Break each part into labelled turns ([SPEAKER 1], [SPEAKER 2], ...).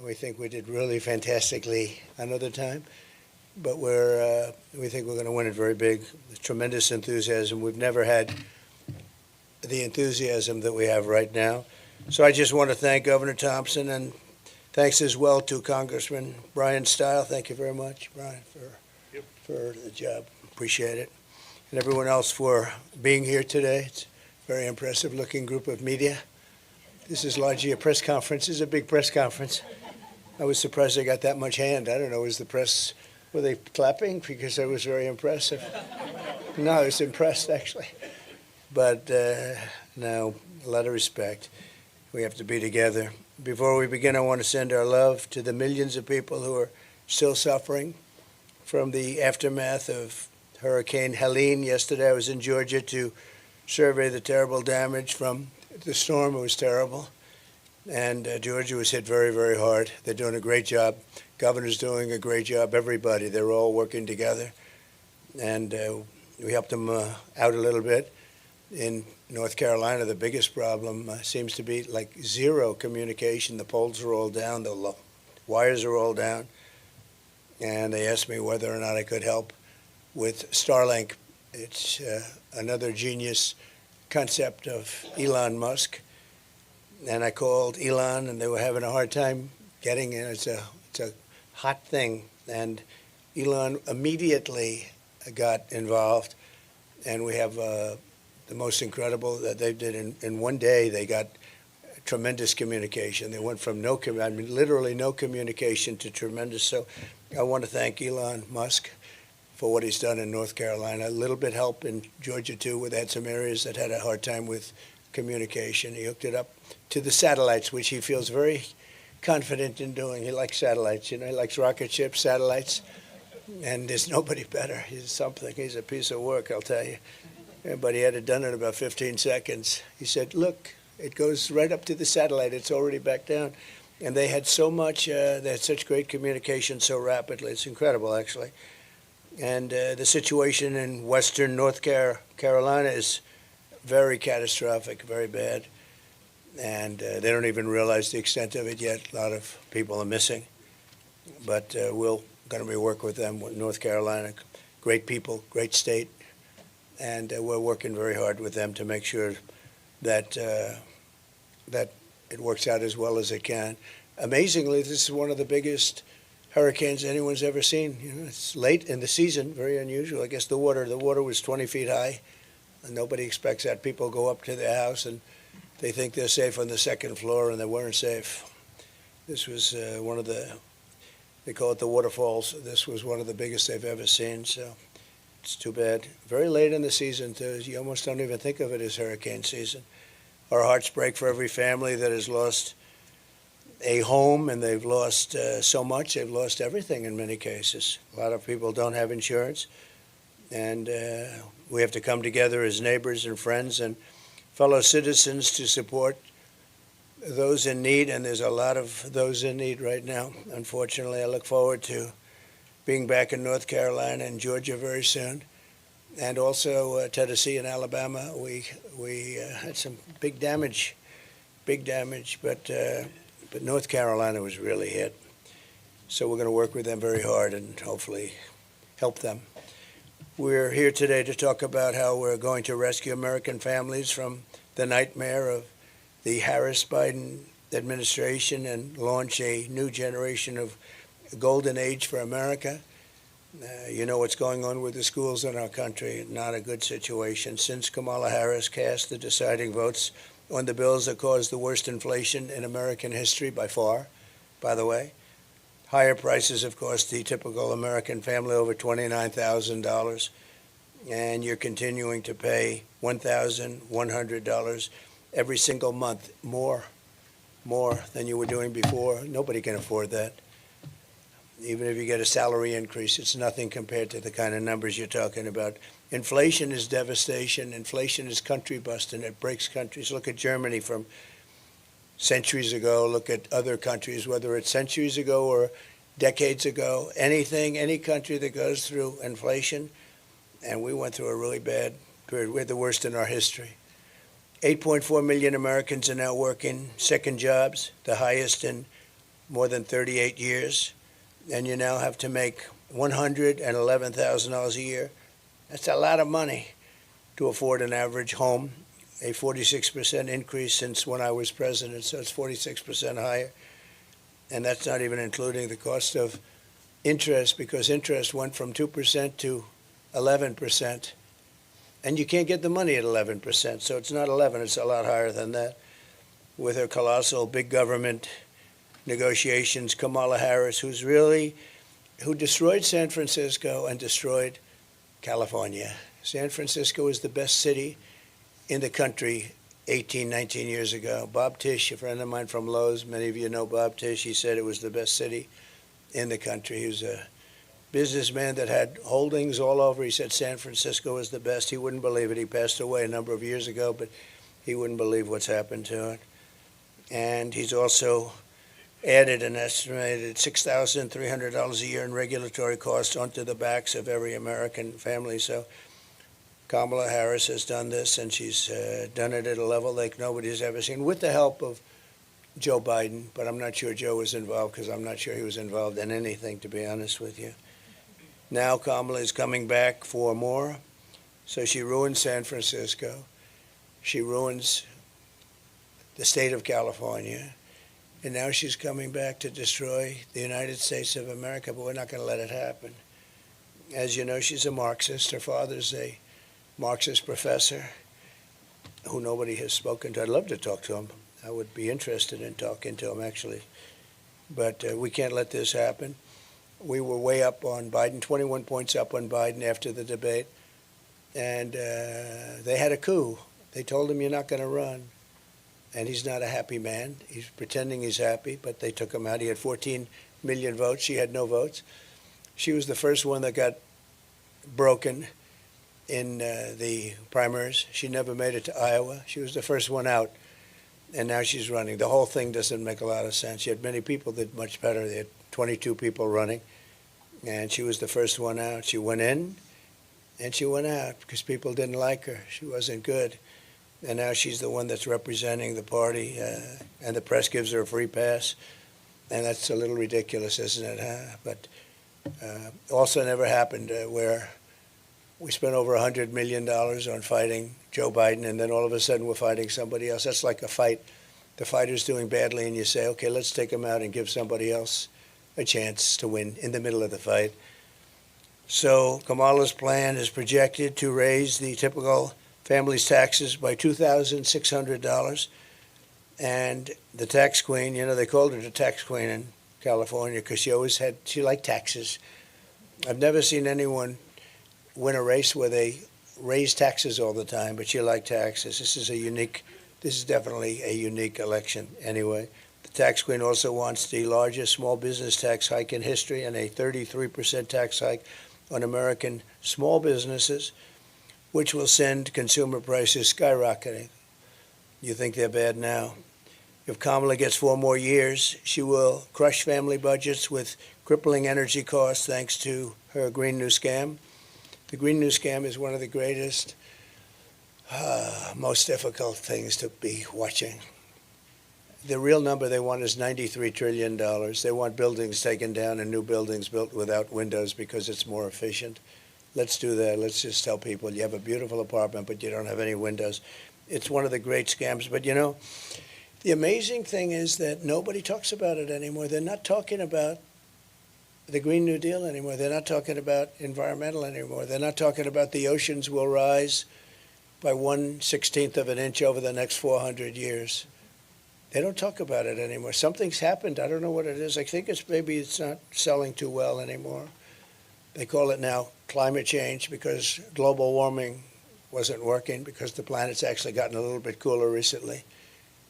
[SPEAKER 1] We think we did really fantastically another time, but we think we're going to win it very big. Tremendous enthusiasm. We've never had the enthusiasm that we have right now. So I just want to thank Governor Thompson, and thanks as well to Congressman Brian Stile. Thank you very much, Brian, for the job. Appreciate it. And everyone else for being here today. It's a very impressive looking group of media. This is largely a press conference. This is a big press conference. I was surprised they got that much hand. I don't know, were they clapping? Because it was very impressive. No, I was impressed, actually. But no, a lot of respect. We have to be together. Before we begin, I want to send our love to the millions of people who are still suffering from the aftermath of Hurricane Helene. Yesterday, I was in Georgia to survey the terrible damage from the storm. It was terrible. And Georgia was hit very, very hard. They're doing a great job. Governor's doing a great job. Everybody, they're all working together. And we helped them out a little bit. In North Carolina, the biggest problem seems to be like zero communication. The poles are all down. The wires are all down. And they asked me whether or not I could help with Starlink. It's another genius concept of Elon Musk. And I called Elon, and they were having a hard time getting it. It's a hot thing. And Elon immediately got involved. And we have the most incredible that they did in one day. They got tremendous communication. They went from literally no communication to tremendous. So I want to thank Elon Musk for what he's done in North Carolina. A little bit help in Georgia, too, where they had some areas that had a hard time with communication. He hooked it up to the satellites, which he feels very confident in doing. He likes satellites. He likes rocket ships, satellites, and there's nobody better. He's something. He's a piece of work, I'll tell you. But he had it done in about 15 seconds. He said, look, it goes right up to the satellite. It's already back down. And they had they had such great communication so rapidly. It's incredible, actually. And the situation in western North Carolina is very catastrophic, very bad. And they don't even realize the extent of it yet. A lot of people are missing. But we're going to be working with them, with North Carolina. Great people, great state. And we're working very hard with them to make sure that that it works out as well as it can. Amazingly, this is one of the biggest hurricanes anyone's ever seen. It's late in the season, very unusual. I guess the water was 20 feet high, and nobody expects that. People go up to their house and they think they're safe on the second floor, and they weren't safe. This was they call it the waterfalls. This was one of the biggest they've ever seen. So it's too bad. Very late in the season, too. You almost don't even think of it as hurricane season. Our hearts break for every family that has lost a home, and they've lost so much. They've lost everything in many cases. A lot of people don't have insurance, and we have to come together as neighbors and friends and fellow citizens to support those in need, and there's a lot of those in need right now. Unfortunately, I look forward to being back in North Carolina and Georgia very soon, and also Tennessee and Alabama. We had some big damage, but North Carolina was really hit. So we're going to work with them very hard and hopefully help them. We're here today to talk about how we're going to rescue American families from the nightmare of the Harris-Biden administration and launch a new generation of golden age for America. You know what's going on with the schools in our country. Not a good situation. Since Kamala Harris cast the deciding votes on the bills that caused the worst inflation in American history by far, by the way. Higher prices have cost the typical American family over $29,000, and you're continuing to pay $1,100 every single month, more than you were doing before. Nobody can afford that. Even if you get a salary increase, it's nothing compared to the kind of numbers you're talking about. Inflation is devastation. Inflation is country busting. It breaks countries. Look at Germany from centuries ago. Look at other countries, whether it's centuries ago or decades ago. Any country that goes through inflation, and we went through a really bad period. We're the worst in our history. 8.4 million Americans are now working second jobs, the highest in more than 38 years, and you now have to make $111,000 a year. That's a lot of money to afford an average home, a 46% increase since when I was president, so it's 46% higher. And that's not even including the cost of interest, because interest went from 2% to 11%. And you can't get the money at 11%, so it's not 11, it's a lot higher than that. With her colossal big government negotiations, Kamala Harris, who destroyed San Francisco and destroyed California. San Francisco is the best city in the country 18, 19 years ago. Bob Tisch, a friend of mine from Lowe's, many of you know Bob Tisch, he said it was the best city in the country. He was a businessman that had holdings all over. He said San Francisco was the best. He wouldn't believe it. He passed away a number of years ago, but he wouldn't believe what's happened to it. And he's also added an estimated $6,300 a year in regulatory costs onto the backs of every American family. So Kamala Harris has done this, and she's done it at a level like nobody's ever seen, with the help of Joe Biden. But I'm not sure Joe was involved, because I'm not sure he was involved in anything, to be honest with you. Now Kamala is coming back for more. So she ruins San Francisco. She ruins the state of California. And now she's coming back to destroy the United States of America, but we're not going to let it happen. As you know, she's a Marxist. Her father's a Marxist professor who nobody has spoken to. I'd love to talk to him. I would be interested in talking to him, actually. But we can't let this happen. We were way up on Biden, 21 points up on Biden after the debate. And they had a coup. They told him, you're not going to run. And he's not a happy man. He's pretending he's happy, but they took him out. He had 14 million votes. She had no votes. She was the first one that got broken in the primaries. She never made it to Iowa. She was the first one out, and now she's running. The whole thing doesn't make a lot of sense. She had many people that did much better. They had 22 people running, and she was the first one out. She went in, and she went out because people didn't like her. She wasn't good. And now she's the one that's representing the party, and the press gives her a free pass. And that's a little ridiculous, isn't it, huh? But also never happened where we spent over $100 million on fighting Joe Biden, and then all of a sudden we're fighting somebody else. That's like a fight. The fighter's doing badly, and you say, okay, let's take him out and give somebody else a chance to win in the middle of the fight. So Kamala's plan is projected to raise the typical family's taxes by $2,600. And the tax queen, you know, they called her the tax queen in California because she liked taxes. I've never seen anyone win a race where they raise taxes all the time, but she liked taxes. This is definitely a unique election anyway. The tax queen also wants the largest small business tax hike in history and a 33% tax hike on American small businesses, which will send consumer prices skyrocketing. You think they're bad now. If Kamala gets 4 more years, she will crush family budgets with crippling energy costs thanks to her Green New Scam. The Green New Scam is one of the greatest, most difficult things to be watching. The real number they want is $93 trillion. They want buildings taken down and new buildings built without windows because it's more efficient. Let's do that. Let's just tell people you have a beautiful apartment, but you don't have any windows. It's one of the great scams. But, you know, the amazing thing is that nobody talks about it anymore. They're not talking about the Green New Deal anymore. They're not talking about environmental anymore. They're not talking about the oceans will rise by 1/16 of an inch over the next 400 years. They don't talk about it anymore. Something's happened. I don't know what it is. I think maybe it's not selling too well anymore. They call it now climate change because global warming wasn't working because the planet's actually gotten a little bit cooler recently.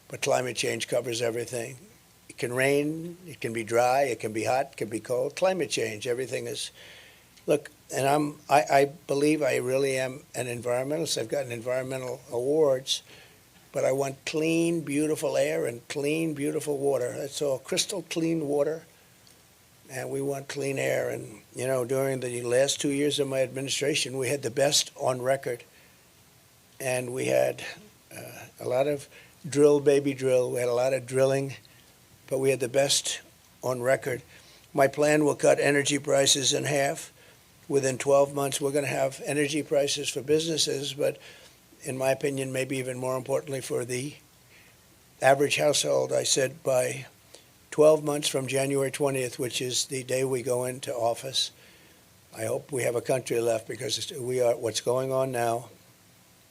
[SPEAKER 1] But climate change covers everything. It can rain, it can be dry, it can be hot, it can be cold. Climate change, everything is. Look, and I believe I really am an environmentalist. I've gotten environmental awards, but I want clean, beautiful air and clean, beautiful water. That's all, crystal clean water. And we want clean air. And, you know, during the last 2 years of my administration, we had the best on record. And we had a lot of drill, baby drill. We had a lot of drilling, but we had the best on record. My plan will cut energy prices in half. Within 12 months, we're going to have energy prices for businesses, but in my opinion, maybe even more importantly for the average household, I said by 12 months from January 20th, which is the day we go into office, I hope we have a country left, because what's going on now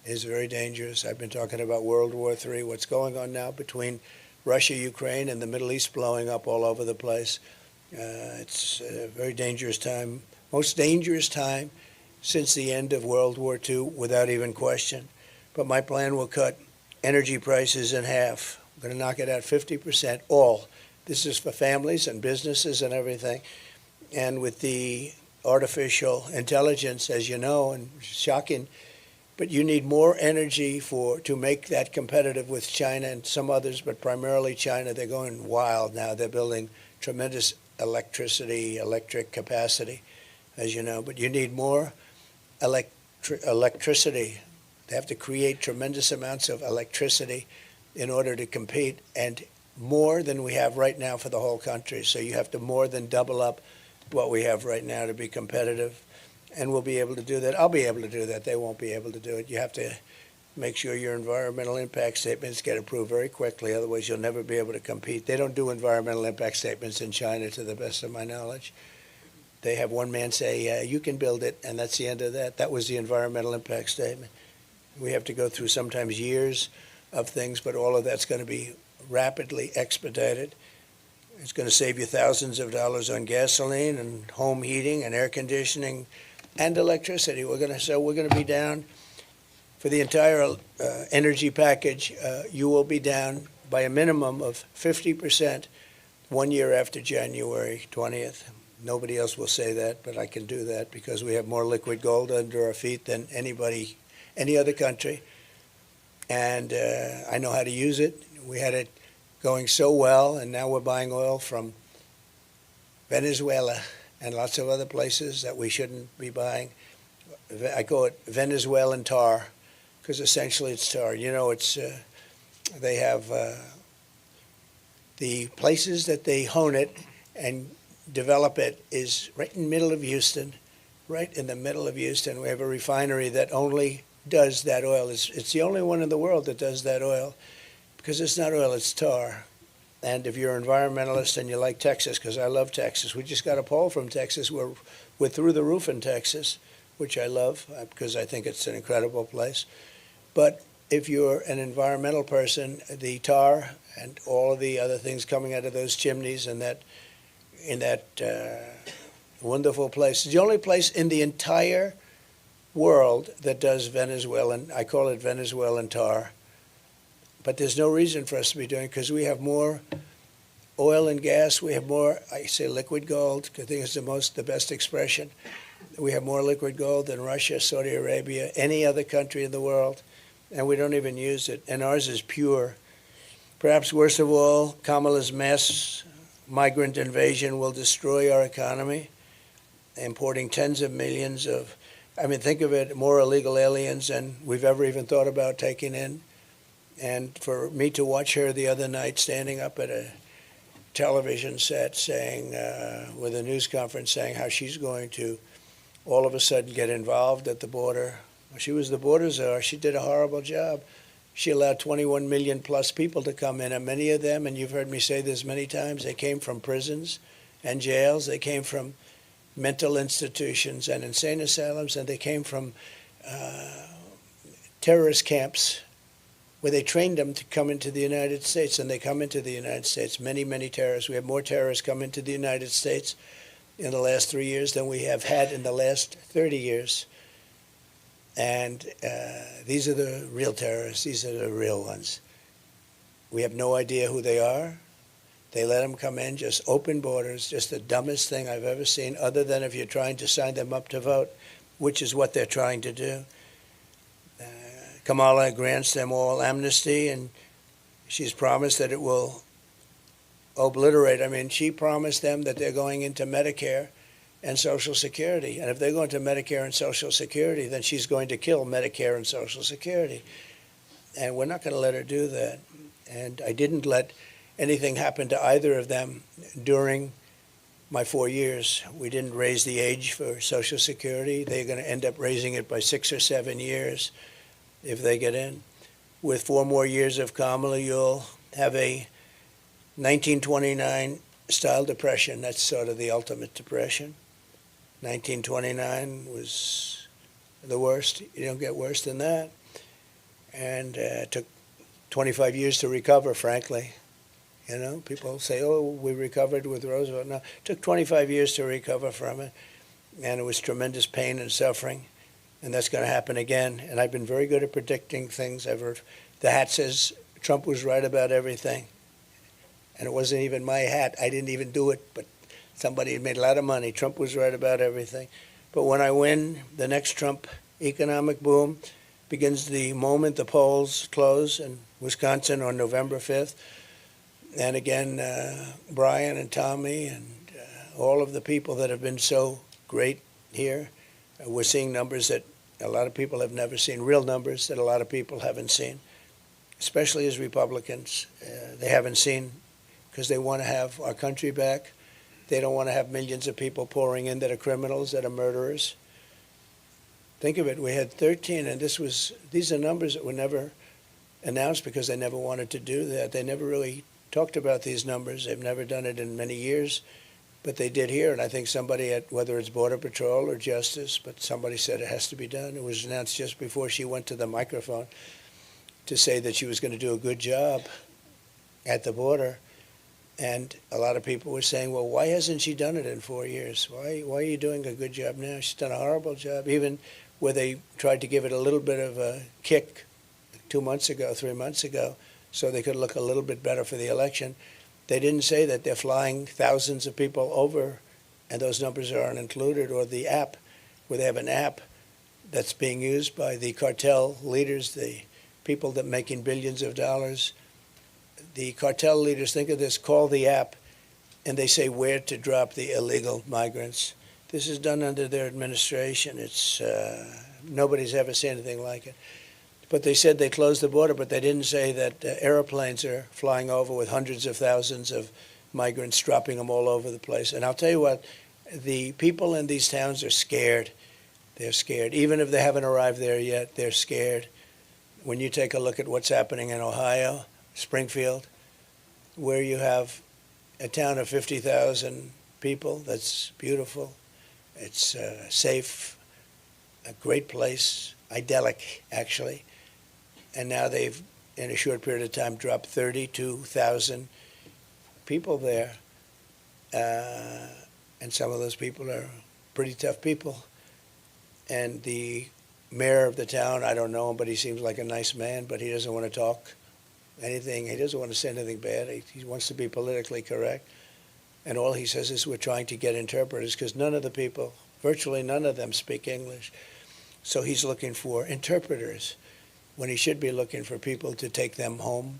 [SPEAKER 1] is very dangerous. I've been talking about World War III. What's going on now between Russia, Ukraine, and the Middle East blowing up all over the place. It's a very dangerous time, most dangerous time since the end of World War II, without even question. But my plan will cut energy prices in half. We're going to knock it out 50%, all. This is for families and businesses and everything. And with the artificial intelligence, as you know, and shocking, but you need more energy to make that competitive with China and some others, but primarily China. They're going wild now. They're building tremendous electric capacity, as you know. But you need more electricity. They have to create tremendous amounts of electricity in order to compete, and more than we have right now for the whole country. So you have to more than double up what we have right now to be competitive. And we'll be able to do that. I'll be able to do that. They won't be able to do it. You have to make sure your environmental impact statements get approved very quickly. Otherwise, you'll never be able to compete. They don't do environmental impact statements in China, to the best of my knowledge. They have one man say, you can build it, and that's the end of that. That was the environmental impact statement. We have to go through sometimes years of things, but all of that's going to be rapidly expedited. It's going to save you thousands of dollars on gasoline and home heating and air conditioning and electricity. We're going to be down for the entire energy package. You will be down by a minimum of 50% 1 year after January 20th. Nobody else will say that, but I can do that because we have more liquid gold under our feet than any other country. And I know how to use it. We had it going so well, and now we're buying oil from Venezuela and lots of other places that we shouldn't be buying. I call it Venezuelan tar, because essentially it's tar. You know, they have the places that they hone it and develop it is right in the middle of Houston, right in the middle of Houston. We have a refinery that only does that oil. It's the only one in the world that does that oil, because it's not oil, it's tar. And if you're an environmentalist and you like Texas, because I love Texas, we just got a poll from Texas. We're through the roof in Texas, which I love because I think it's an incredible place. But if you're an environmental person, the tar and all of the other things coming out of those chimneys and in that wonderful place, it's the only place in the entire world that does Venezuelan, I call it Venezuelan tar. But there's no reason for us to be doing it, because we have more oil and gas. We have more, I say liquid gold, because I think it's the best expression. We have more liquid gold than Russia, Saudi Arabia, any other country in the world, and we don't even use it. And ours is pure. Perhaps worst of all, Kamala's mass migrant invasion will destroy our economy, importing tens of millions of, think of it, more illegal aliens than we've ever even thought about taking in. And for me to watch her the other night standing up at a television set saying, with a news conference, saying how she's going to all of a sudden get involved at the border. She was the border czar. She did a horrible job. She allowed 21 million plus people to come in, and many of them, and you've heard me say this many times, they came from prisons and jails. They came from mental institutions and insane asylums, and they came from terrorist camps, where they trained them to come into the United States, and they come into the United States. Many, many terrorists. We have more terrorists come into the United States in the last 3 years than we have had in the last 30 years. And these are the real terrorists. These are the real ones. We have no idea who they are. They let them come in, just open borders, just the dumbest thing I've ever seen, other than if you're trying to sign them up to vote, which is what they're trying to do. Kamala grants them all amnesty, and she's promised that it will obliterate. She promised them that they're going into Medicare and Social Security. And if they're going to Medicare and Social Security, then she's going to kill Medicare and Social Security. And we're not going to let her do that. And I didn't let anything happened to either of them during my 4 years. We didn't raise the age for Social Security. They're going to end up raising it by 6 or 7 years if they get in. With 4 more years of Kamala, you'll have a 1929 style depression. That's sort of the ultimate depression. 1929 was the worst. You don't get worse than that. And it took 25 years to recover, frankly. You know, people say, oh, we recovered with Roosevelt. No, it took 25 years to recover from it. And it was tremendous pain and suffering. And that's going to happen again. And I've been very good at predicting things. The hat says Trump was right about everything. And it wasn't even my hat. I didn't even do it, but somebody had made a lot of money. Trump was right about everything. But when I win, the next Trump economic boom begins the moment the polls close in Wisconsin on November 5th. And again, Brian and Tommy and all of the people that have been so great here, we're seeing numbers that a lot of people have never seen, real numbers that a lot of people haven't seen, especially as Republicans. They haven't seen because they want to have our country back. They don't want to have millions of people pouring in that are criminals, that are murderers. Think of it. We had 13, and these are numbers that were never announced because they never wanted to do that. They never really talked about these numbers. They've never done it in many years, but they did here. And I think somebody at, whether it's Border Patrol or Justice, but somebody said it has to be done. It was announced just before she went to the microphone to say that she was going to do a good job at the border. And a lot of people were saying, well, why hasn't she done it in 4 years? Why are you doing a good job now? She's done a horrible job, even where they tried to give it a little bit of a kick 2 months ago, 3 months ago, so they could look a little bit better for the election. They didn't say that they're flying thousands of people over, and those numbers aren't included, or the app, where they have an app that's being used by the cartel leaders, the people that are making billions of dollars. The cartel leaders, think of this, call the app, and they say where to drop the illegal migrants. This is done under their administration. It's nobody's ever seen anything like it. But they said they closed the border, but they didn't say that airplanes are flying over with hundreds of thousands of migrants, dropping them all over the place. And I'll tell you what, the people in these towns are scared. They're scared. Even if they haven't arrived there yet, they're scared. When you take a look at what's happening in Ohio, Springfield, where you have a town of 50,000 people, that's beautiful. It's safe, a great place, idyllic, actually. And now they've, in a short period of time, dropped 32,000 people there. And some of those people are pretty tough people. And the mayor of the town, I don't know him, but he seems like a nice man, but he doesn't want to talk anything. He doesn't want to say anything bad. He wants to be politically correct. And all he says is we're trying to get interpreters because none of the people, virtually none of them speak English. So he's looking for interpreters when he should be looking for people to take them home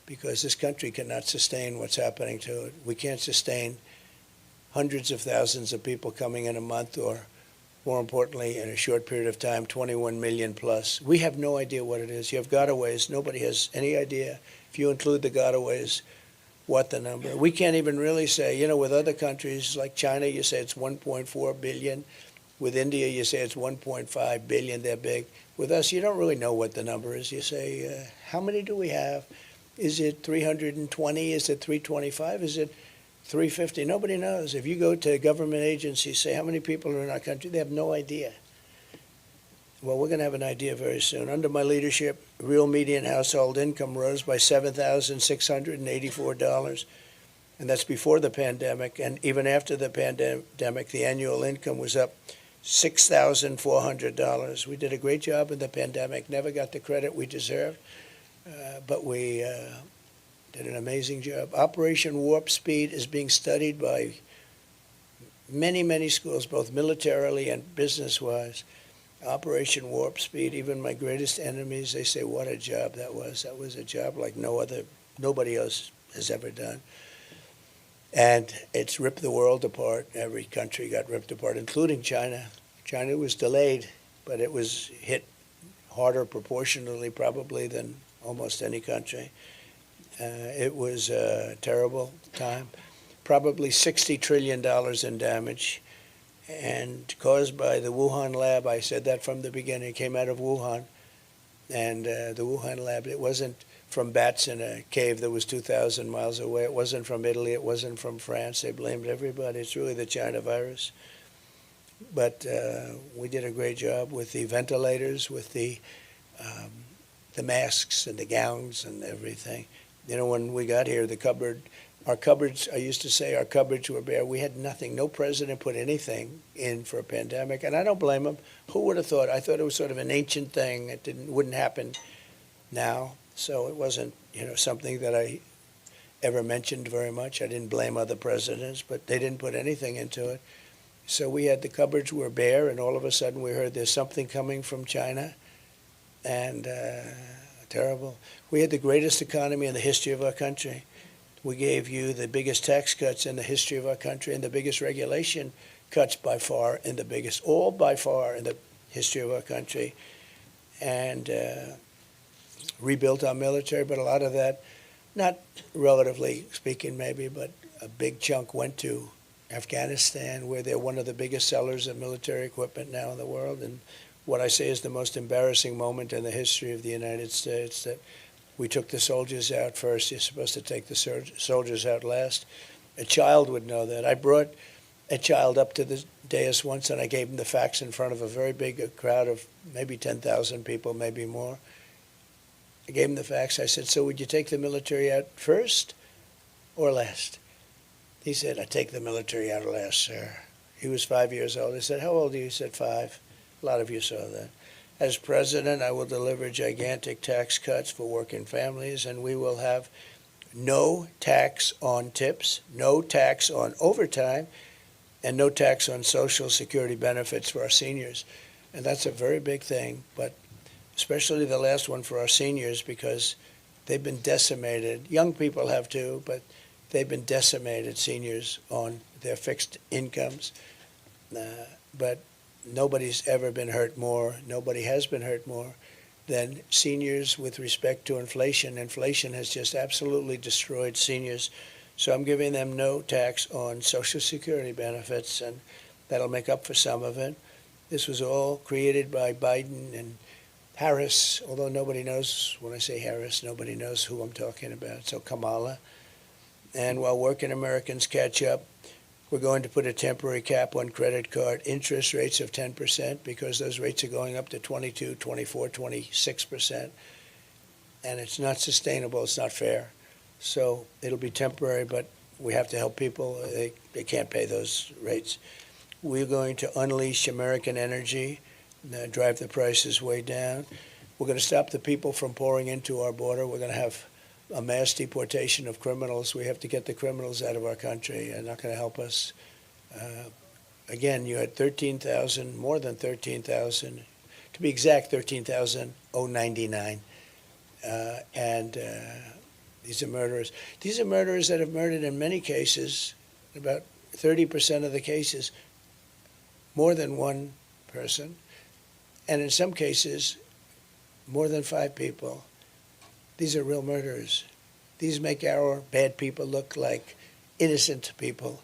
[SPEAKER 1] because this country cannot sustain what's happening to it. We can't sustain hundreds of thousands of people coming in a month or, more importantly, in a short period of time, 21 million plus. We have no idea what it is. You have gotaways. Nobody has any idea, if you include the gotaways, what the number. We can't even really say, you know, with other countries like China, you say it's 1.4 billion. With India, you say it's 1.5 billion. They're big. With us, you don't really know what the number is. You say, how many do we have? Is it 320? Is it 325? Is it 350? Nobody knows. If you go to government agencies, say how many people are in our country, they have no idea. Well, we're going to have an idea very soon. Under my leadership, real median household income rose by $7,684. And that's before the pandemic. And even after the pandemic, the annual income was up $6,400. We did a great job in the pandemic, never got the credit we deserved, but we did an amazing job. Operation Warp Speed is being studied by many, many schools, both militarily and business-wise. Operation Warp Speed, even my greatest enemies, they say, what a job that was. That was a job like nobody else has ever done. And it's ripped the world apart. Every country got ripped apart, including China. China was delayed, but it was hit harder proportionally probably than almost any country. It was a terrible time. Probably $60 trillion in damage, and caused by the Wuhan lab. I said that from the beginning. It came out of Wuhan, and the Wuhan lab, it wasn't from bats in a cave that was 2,000 miles away. It wasn't from Italy. It wasn't from France. They blamed everybody. It's really the China virus. But we did a great job with the ventilators, with the masks and the gowns and everything. You know, when we got here, our cupboards, I used to say our cupboards were bare. We had nothing. No president put anything in for a pandemic, and I don't blame him. Who would have thought? I thought it was sort of an ancient thing. It wouldn't happen now, so it wasn't, something that I ever mentioned very much. I didn't blame other presidents, but they didn't put anything into it. So we had the cupboards were bare, and all of a sudden we heard there's something coming from China, and terrible. We had the greatest economy in the history of our country. We gave you the biggest tax cuts in the history of our country and the biggest regulation cuts by far in the history of our country, and rebuilt our military. But a lot of that, not relatively speaking maybe, but a big chunk went to Afghanistan, where they're one of the biggest sellers of military equipment now in the world. And what I say is the most embarrassing moment in the history of the United States, that we took the soldiers out first. You're supposed to take the soldiers out last. A child would know that. I brought a child up to the dais once, and I gave him the facts in front of a very big crowd of maybe 10,000 people, maybe more. I gave him the facts. I said, so would you take the military out first or last? He said, I take the military out last, sir. He was 5 years old. I said, how old are you? He said, 5. A lot of you saw that. As president, I will deliver gigantic tax cuts for working families, and we will have no tax on tips, no tax on overtime, and no tax on Social Security benefits for our seniors. And that's a very big thing, but especially the last one for our seniors, because they've been decimated. Young people have too, but they've been decimated, seniors, on their fixed incomes. But nobody's ever been hurt more, nobody has been hurt more than seniors with respect to inflation. Inflation has just absolutely destroyed seniors. So I'm giving them no tax on Social Security benefits, and that'll make up for some of it. This was all created by Biden and Harris, although nobody knows, when I say Harris, nobody knows who I'm talking about. So Kamala. And while working Americans catch up, we're going to put a temporary cap on credit card interest rates of 10%, because those rates are going up to 22, 24, 26%. And it's not sustainable. It's not fair. So it'll be temporary, but we have to help people. They can't pay those rates. We're going to unleash American energy, drive the prices way down. We're going to stop the people from pouring into our border. We're going to have a mass deportation of criminals. We have to get the criminals out of our country. They're not going to help us. Again, you had 13,000, more than 13,000, to be exact, 13,099. These are murderers. These are murderers that have murdered, in many cases, about 30% of the cases, more than one person, and in some cases, more than 5 people. These are real murderers. These make our bad people look like innocent people.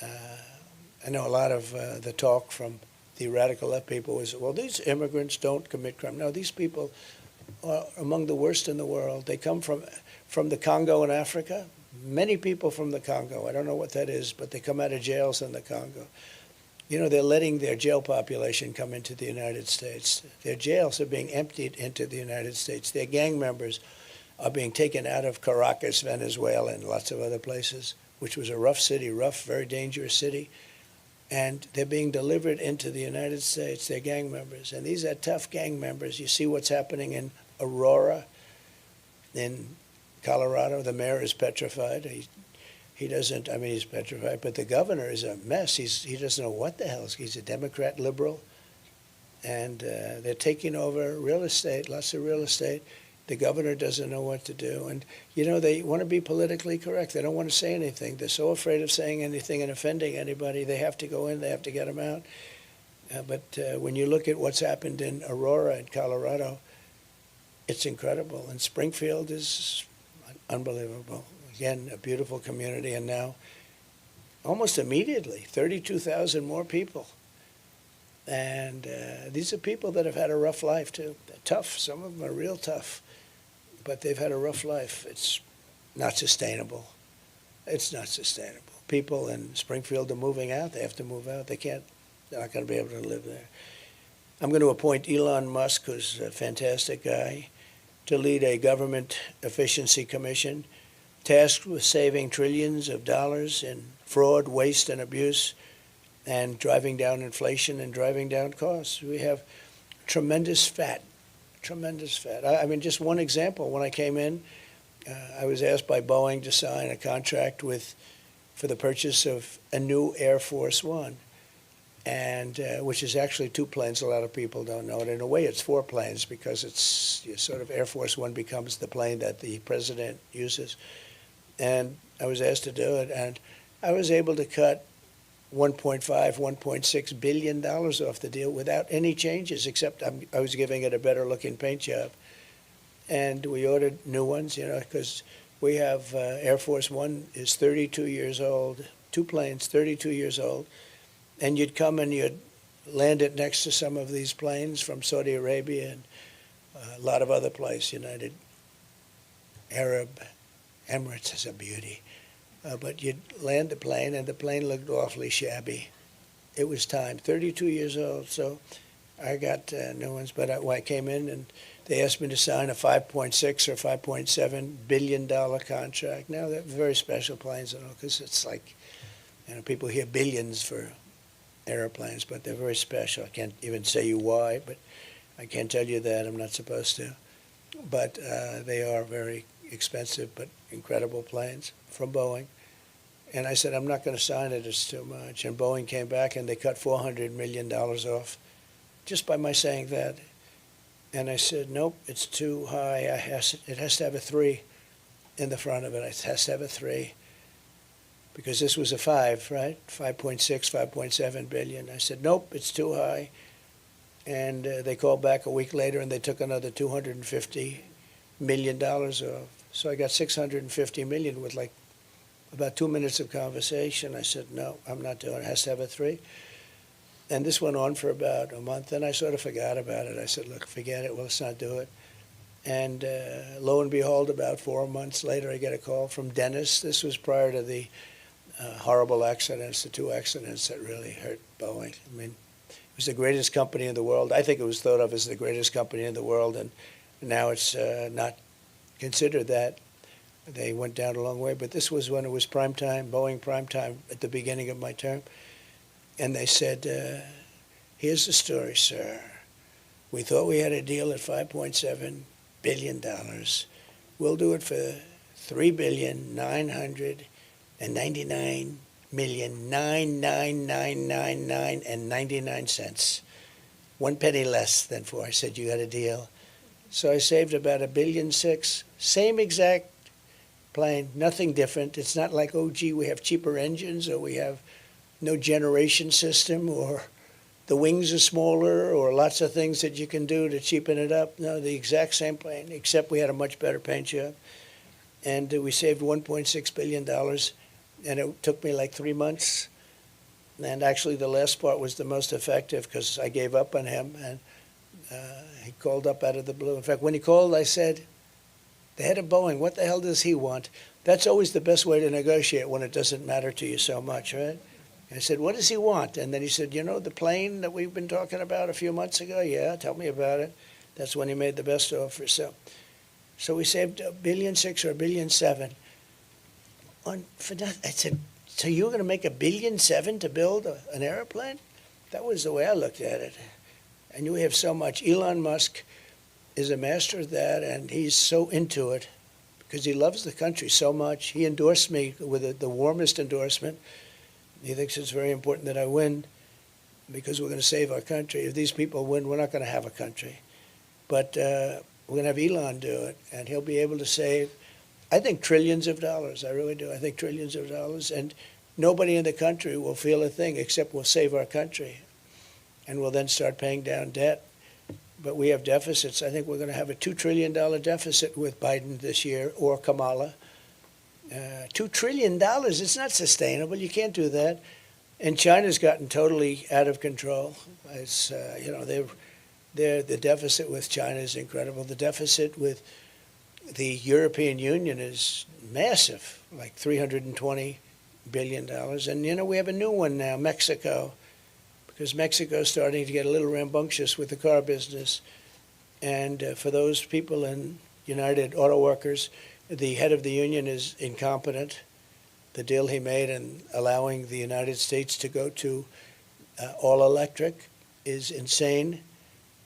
[SPEAKER 1] I know a lot of the talk from the radical left people was, well, these immigrants don't commit crime. No, these people are among the worst in the world. They come from the Congo in Africa. Many people from the Congo. I don't know what that is, but they come out of jails in the Congo. You know, they're letting their jail population come into the United States. Their jails are being emptied into the United States. Their gang members are being taken out of Caracas, Venezuela, and lots of other places, which was a rough city, very dangerous city. And they're being delivered into the United States, their gang members. And these are tough gang members. You see what's happening in Aurora, in Colorado. The mayor is petrified. He doesn't, I mean, he's petrified, but the governor is a mess. He doesn't know what the hell. He's a Democrat liberal, and they're taking over real estate, lots of real estate. The governor doesn't know what to do. And, you know, they want to be politically correct. They don't want to say anything. They're so afraid of saying anything and offending anybody. They have to go in. They have to get them out. But when you look at what's happened in Aurora in Colorado, it's incredible. And Springfield is unbelievable. Again, a beautiful community, and now almost immediately, 32,000 more people. And these are people that have had a rough life too. They're tough. Some of them are real tough, but they've had a rough life. It's not sustainable. It's not sustainable. People in Springfield are moving out. They have to move out. They can't. They're not going to be able to live there. I'm going to appoint Elon Musk, who's a fantastic guy, to lead a government efficiency commission tasked with saving trillions of dollars in fraud, waste, and abuse, and driving down inflation and driving down costs. We have tremendous fat. I mean, just one example. When I came in, I was asked by Boeing to sign a contract for the purchase of a new Air Force One, and which is actually two planes. A lot of people don't know it. In a way, it's four planes because it's sort of Air Force One becomes the plane that the president uses. And I was asked to do it, and I was able to cut $1.5, $1.6 billion off the deal without any changes, except I was giving it a better-looking paint job. And we ordered new ones, because we have Air Force One is 32 years old, two planes, 32 years old, and you'd come and you'd land it next to some of these planes from Saudi Arabia and a lot of other places, United Arab Emirates is a beauty. But you'd land the plane, and the plane looked awfully shabby. It was time, 32 years old, so I got new ones. But when I came in, and they asked me to sign a $5.6 or $5.7 billion contract. Now, they're very special planes, because it's like, people hear billions for airplanes, but they're very special. I can't even say you why, but I can't tell you that. I'm not supposed to. But they are very expensive but incredible planes from Boeing. And I said, I'm not going to sign it, it's too much. And Boeing came back and they cut $400 million off just by my saying that. And I said, nope, it's too high. It has to have a 3 in the front of it. It has to have a 3. Because this was a 5, right? 5.6, 5.7 billion. I said, nope, it's too high. And they called back a week later and they took another $250 million off. So I got $650 million with like about 2 minutes of conversation. I said, no, I'm not doing it. It has to have a 3. And this went on for about a month, and I sort of forgot about it. I said, look, forget it. Well, let's not do it. And lo and behold, about 4 months later, I get a call from Dennis. This was prior to the horrible accidents, the 2 accidents that really hurt Boeing. I mean, it was the greatest company in the world. I think it was thought of as the greatest company in the world, and now it's not considered that. They went down a long way, but this was when it was prime time, Boeing prime time at the beginning of my term. And they said, here's the story, sir. We thought we had a deal at $5.7 billion. We'll do it for $3,999,999,999.99. 1 penny less than 4. I said, you got a deal. So I saved about $1.6 billion. Same exact plane, nothing different. It's not like, oh, gee, we have cheaper engines, or we have no generation system, or the wings are smaller, or lots of things that you can do to cheapen it up. No, the exact same plane, except we had a much better paint job. And we saved $1.6 billion, and it took me like 3 months. And actually the last part was the most effective because I gave up on him, and he called up out of the blue. In fact, when he called, I said, the head of Boeing, what the hell does he want? That's always the best way to negotiate when it doesn't matter to you so much, right? I said, what does he want? And then he said, the plane that we've been talking about a few months ago? Yeah, tell me about it. That's when he made the best offer. So we saved $1.6 billion or $1.7 billion. For that, I said, so you're going to make $1.7 billion to build an airplane? That was the way I looked at it. And we have so much. Elon Musk is a master of that, and he's so into it because he loves the country so much. He endorsed me with the warmest endorsement. He thinks it's very important that I win because we're going to save our country. If these people win, we're not going to have a country. But we're going to have Elon do it, and he'll be able to save, I think, trillions of dollars. I really do. I think trillions of dollars. And nobody in the country will feel a thing except we'll save our country. And we'll then start paying down debt. but we have deficits. I think we're going to have a $2 trillion deficit with Biden this year, or Kamala. $2 trillion, it's not sustainable. You can't do that. And China's gotten totally out of control. It's, the deficit with China is incredible. The deficit with the European Union is massive, like $320 billion. And, we have a new one now, Mexico, because Mexico's starting to get a little rambunctious with the car business. And for those people in United Auto Workers, the head of the union is incompetent. The deal he made in allowing the United States to go to all electric is insane,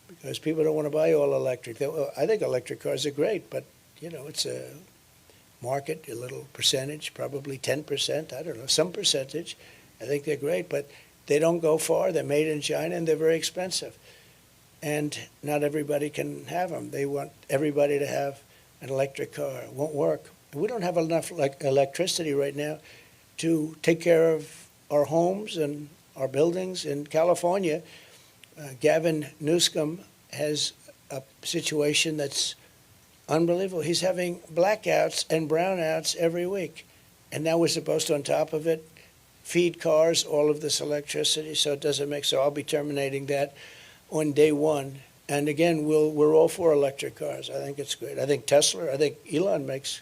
[SPEAKER 1] because people don't want to buy all electric. I think electric cars are great, but it's a market, a little percentage, probably 10%, I don't know, some percentage. I think they're great, but they don't go far. They're made in China and they're very expensive. And not everybody can have them. They want everybody to have an electric car. It won't work. We don't have enough electricity right now to take care of our homes and our buildings. In California, Gavin Newsom has a situation that's unbelievable. He's having blackouts and brownouts every week. And now we're supposed to, on top of it, feed cars all of this electricity, so it doesn't make. So I'll be terminating that on day one. And again, we're all for electric cars. I think it's great. I think Tesla, I think Elon makes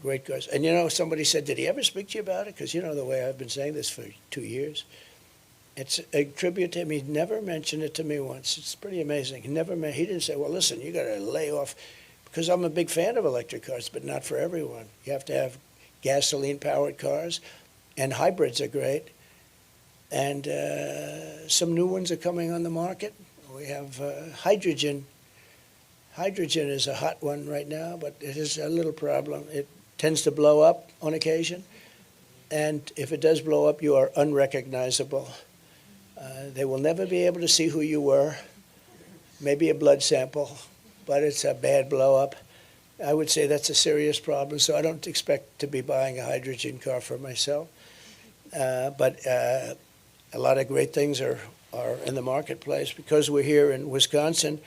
[SPEAKER 1] great cars. And somebody said, did he ever speak to you about it? Because the way I've been saying this for 2 years. It's a tribute to him. He never mentioned it to me once. It's pretty amazing. He didn't say, well, listen, you got to lay off, because I'm a big fan of electric cars, but not for everyone. You have to have gasoline-powered cars, and hybrids are great. And some new ones are coming on the market. We have hydrogen. Hydrogen is a hot one right now, but it is a little problem. It tends to blow up on occasion. And if it does blow up, you are unrecognizable. They will never be able to see who you were. Maybe a blood sample, but it's a bad blow up. I would say that's a serious problem, so I don't expect to be buying a hydrogen car for myself. But a lot of great things are in the marketplace, because we're here in Wisconsin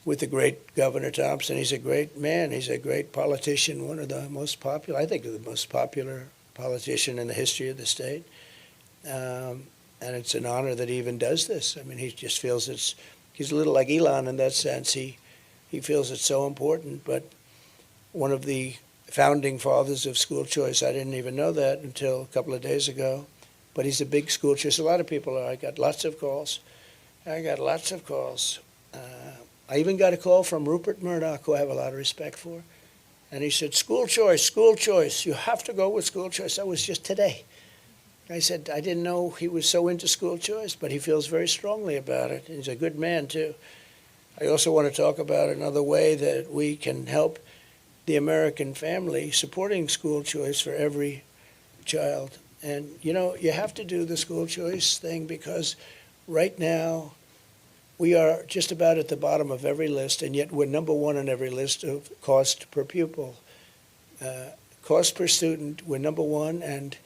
[SPEAKER 1] with the great Governor Thompson. He's a great man. He's a great politician, one of the most popular, I think the most popular politician in the history of the state. And it's an honor that he even does this. I mean, he just feels he's a little like Elon in that sense. He feels it's so important. But one of the founding fathers of school choice, I didn't even know that until a couple of days ago. But he's a big school choice. A lot of people are. I got lots of calls. I even got a call from Rupert Murdoch, who I have a lot of respect for. And he said, school choice. You have to go with school choice. That was just today. I said, I didn't know he was so into school choice, but he feels very strongly about it. He's a good man, too. I also want to talk about another way that we can help the American family, supporting school choice for every child. And, you have to do the school choice thing, because right now we are just about at the bottom of every list, and yet we're number one on every list of cost per pupil. Cost per student, we're number one. And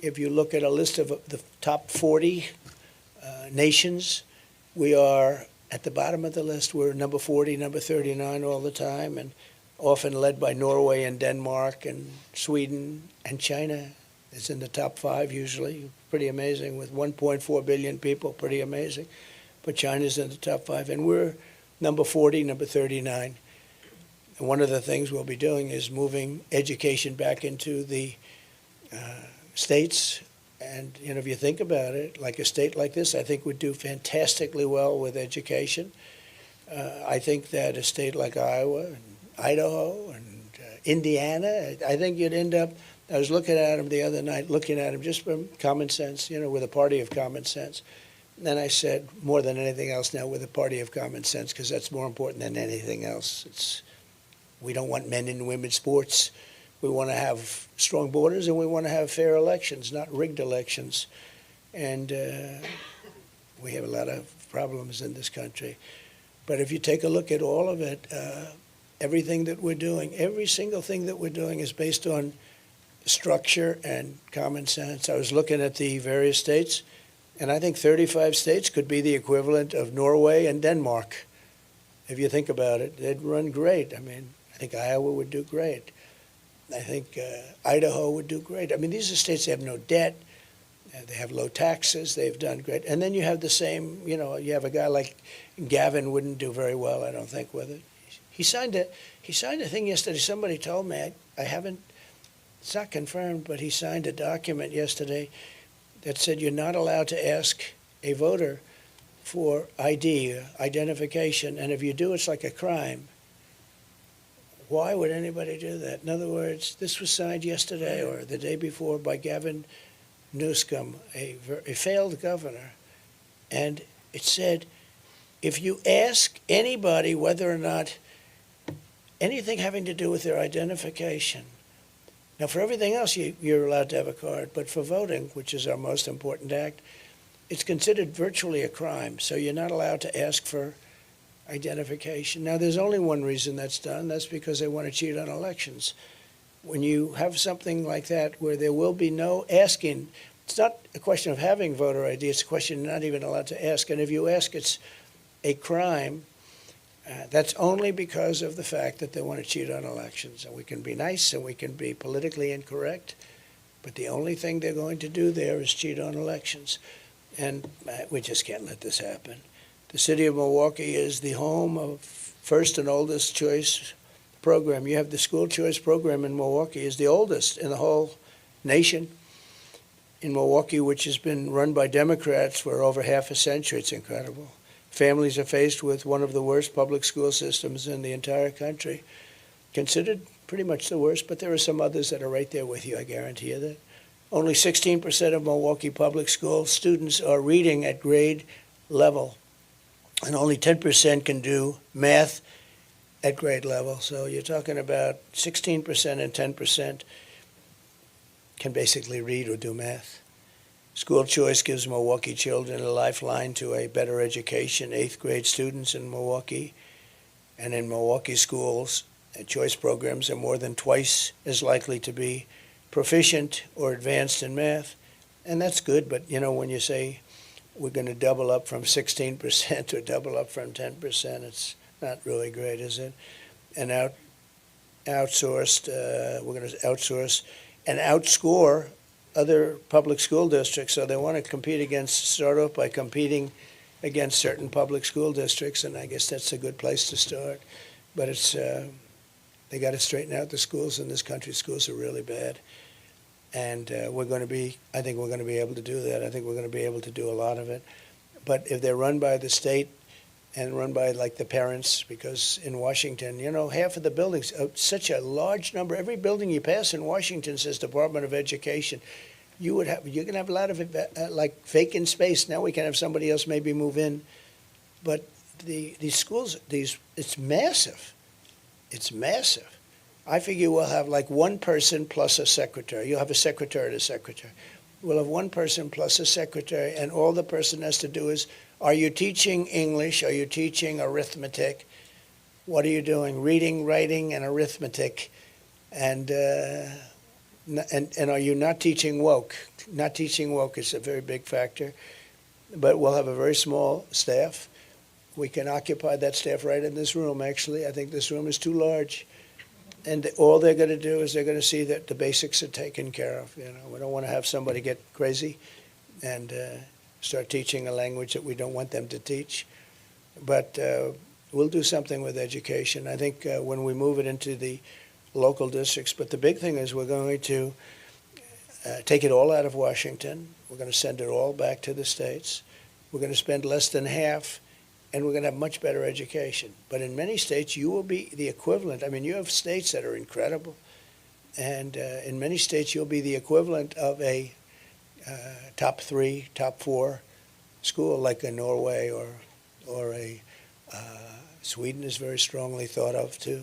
[SPEAKER 1] if you look at a list of the top 40 nations, we are at the bottom of the list. We're number 40, number 39 all the time, and often led by Norway and Denmark and Sweden, and China is in the top 5 usually. Pretty amazing, with 1.4 billion people, pretty amazing. But China's in the top 5, and we're number 40, number 39. And one of the things we'll be doing is moving education back into the states. And, if you think about it, like a state like this, I think would do fantastically well with education. I think that a state like Iowa and Idaho and Indiana, I think you'd end up, I was looking at them the other night, just from common sense, with a party of common sense. And then I said, more than anything else now, with a party of common sense, because that's more important than anything else. We don't want men and women's sports. We want to have strong borders, and we want to have fair elections, not rigged elections. And we have a lot of problems in this country. But if you take a look at all of it, everything that we're doing, every single thing that we're doing is based on structure and common sense. I was looking at the various states, and I think 35 states could be the equivalent of Norway and Denmark. if you think about it, they'd run great. I mean, I think Iowa would do great. I think Idaho would do great. I mean, these are states that have no debt. They have low taxes. They've done great. And then you have the same, you know, you have a guy like Gavin wouldn't do very well, I don't think, with it. He signed a thing yesterday. Somebody told me, I haven't, it's not confirmed, but he signed a document yesterday that said you're not allowed to ask a voter for ID, identification, and if you do, it's like a crime. Why would anybody do that? In other words, this was signed yesterday or the day before by Gavin Newsom, a failed governor, and it said, if you ask anybody whether or not anything having to do with their identification, now for everything else you're allowed to have a card, but for voting, which is our most important act, it's considered virtually a crime, so you're not allowed to ask for identification. Now, there's only one reason that's done. That's because they want to cheat on elections. When you have something like that where there will be no asking, it's not a question of having voter ID, it's a question you're not even allowed to ask. And if you ask, it's a crime. That's only because of the fact that they want to cheat on elections. And we can be nice and we can be politically incorrect, but the only thing they're going to do there is cheat on elections. And we just can't let this happen. The city of Milwaukee is the home of first and oldest choice program. You have the school choice program in Milwaukee is the oldest in the whole nation. In Milwaukee, which has been run by Democrats for over half a century, it's incredible. Families are faced with one of the worst public school systems in the entire country, considered pretty much the worst, but there are some others that are right there with you, I guarantee you that. Only 16% of Milwaukee public school students are reading at grade level, and only 10% can do math at grade level. So you're talking about 16% and 10% can basically read or do math. School choice gives Milwaukee children a lifeline to a better education. 8th grade students in Milwaukee and in Milwaukee schools, choice programs are more than twice as likely to be proficient or advanced in math. And that's good, but you know, when you say we're going to double up from 16% or double up from 10%, it's not really great, is it? And we're going to outsource and outscore other public school districts. So they want to start off by competing against certain public school districts, and I guess that's a good place to start. But it's they got to straighten out the schools in this country. Schools are really bad. And I think we're going to be able to do that. I think we're going to be able to do a lot of it. But if they're run by the state and run by like the parents, because in Washington, you know, half of the buildings, such a large number, every building you pass in Washington says Department of Education. You're going to have a lot of like vacant space. Now we can have somebody else maybe move in. But these schools, it's massive. It's massive. I figure we'll have like one person plus a secretary. You'll have a secretary and a secretary. We'll have one person plus a secretary, and all the person has to do is, are you teaching English? Are you teaching arithmetic? What are you doing? Reading, writing, and arithmetic. And are you not teaching woke? Not teaching woke is a very big factor. But we'll have a very small staff. We can occupy that staff right in this room, actually. I think this room is too large. And all they're going to do is they're going to see that the basics are taken care of. You know, we don't want to have somebody get crazy and start teaching a language that we don't want them to teach. But we'll do something with education. I think when we move it into the local districts. But the big thing is we're going to take it all out of Washington. We're going to send it all back to the states. We're going to spend less than half, and we're going to have much better education. But in many states, you will be the equivalent. I mean, you have states that are incredible. And in many states, you'll be the equivalent of a top 3, top 4 school, like a Norway or a Sweden is very strongly thought of, too.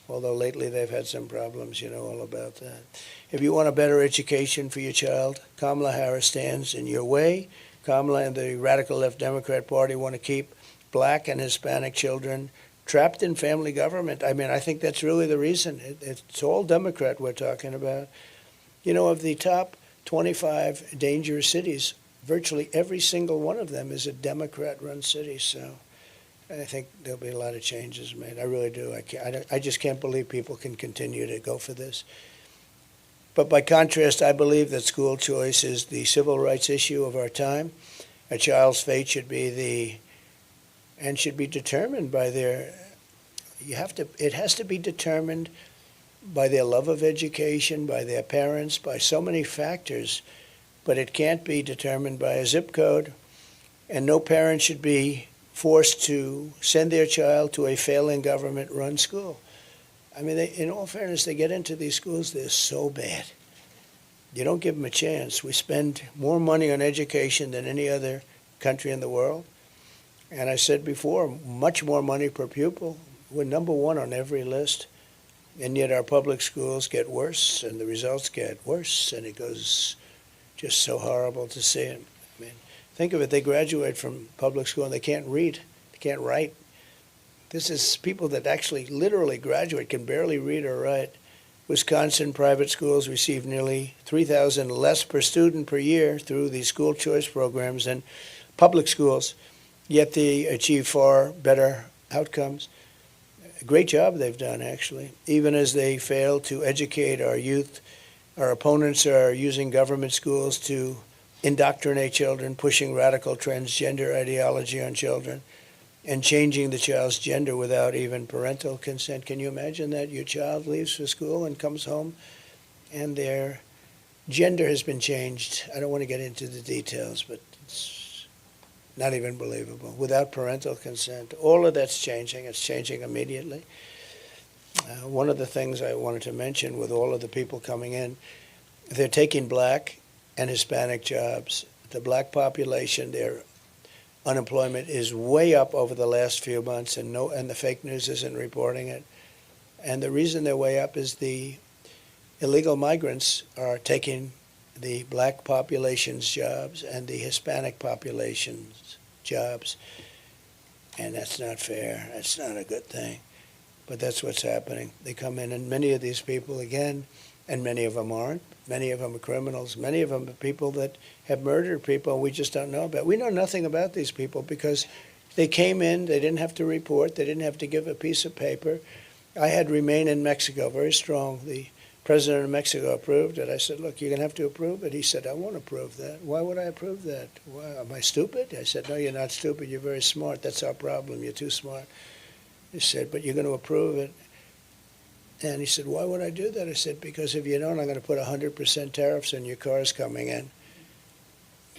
[SPEAKER 1] Although lately they've had some problems, you know all about that. If you want a better education for your child, Kamala Harris stands in your way. Kamala and the radical left Democrat Party want to keep Black and Hispanic children trapped in family government. I mean, I think that's really the reason. It's all Democrat we're talking about. You know, of the top 25 dangerous cities, virtually every single one of them is a Democrat-run city. So I think there'll be a lot of changes made. I really do. I just can't believe people can continue to go for this. But by contrast, I believe that school choice is the civil rights issue of our time. A child's fate should be determined by it has to be determined by their love of education, by their parents, by so many factors, but it can't be determined by a zip code, and no parent should be forced to send their child to a failing government-run school. I mean, in all fairness, they get into these schools, they're so bad. You don't give them a chance. We spend more money on education than any other country in the world. And I said before, much more money per pupil. We're number one on every list. And yet our public schools get worse, and the results get worse, and it goes just so horrible to see it. I mean, think of it, they graduate from public school and they can't read, they can't write. This is people that actually literally graduate, can barely read or write. Wisconsin private schools receive nearly $3,000 less per student per year through these school choice programs than public schools, yet they achieve far better outcomes. A great job they've done, actually. Even as they fail to educate our youth, our opponents are using government schools to indoctrinate children, pushing radical transgender ideology on children, and changing the child's gender without even parental consent. Can you imagine that? Your child leaves for school and comes home and their gender has been changed. I don't want to get into the details, but it's not even believable. Without parental consent. All of that's changing. It's changing immediately. One of the things I wanted to mention with all of the people coming in, they're taking black and Hispanic jobs. The black population, their unemployment is way up over the last few months, and the fake news isn't reporting it. And the reason they're way up is the illegal migrants are taking the black population's jobs and the Hispanic population's jobs. And that's not fair. That's not a good thing. But that's what's happening. They come in, and many of these people, again, and many of them aren't. Many of them are criminals. Many of them are people that have murdered people and we just don't know about. We know nothing about these people because they came in, they didn't have to report, they didn't have to give a piece of paper. I had Remain in Mexico, very strong. The president of Mexico approved it. I said, look, you're going to have to approve it. He said, I won't approve that. Why would I approve that? Why, am I stupid? I said, no, you're not stupid. You're very smart. That's our problem. You're too smart. He said, but you're going to approve it. And he said, why would I do that? I said, because if you don't, I'm going to put 100% tariffs on your cars coming in,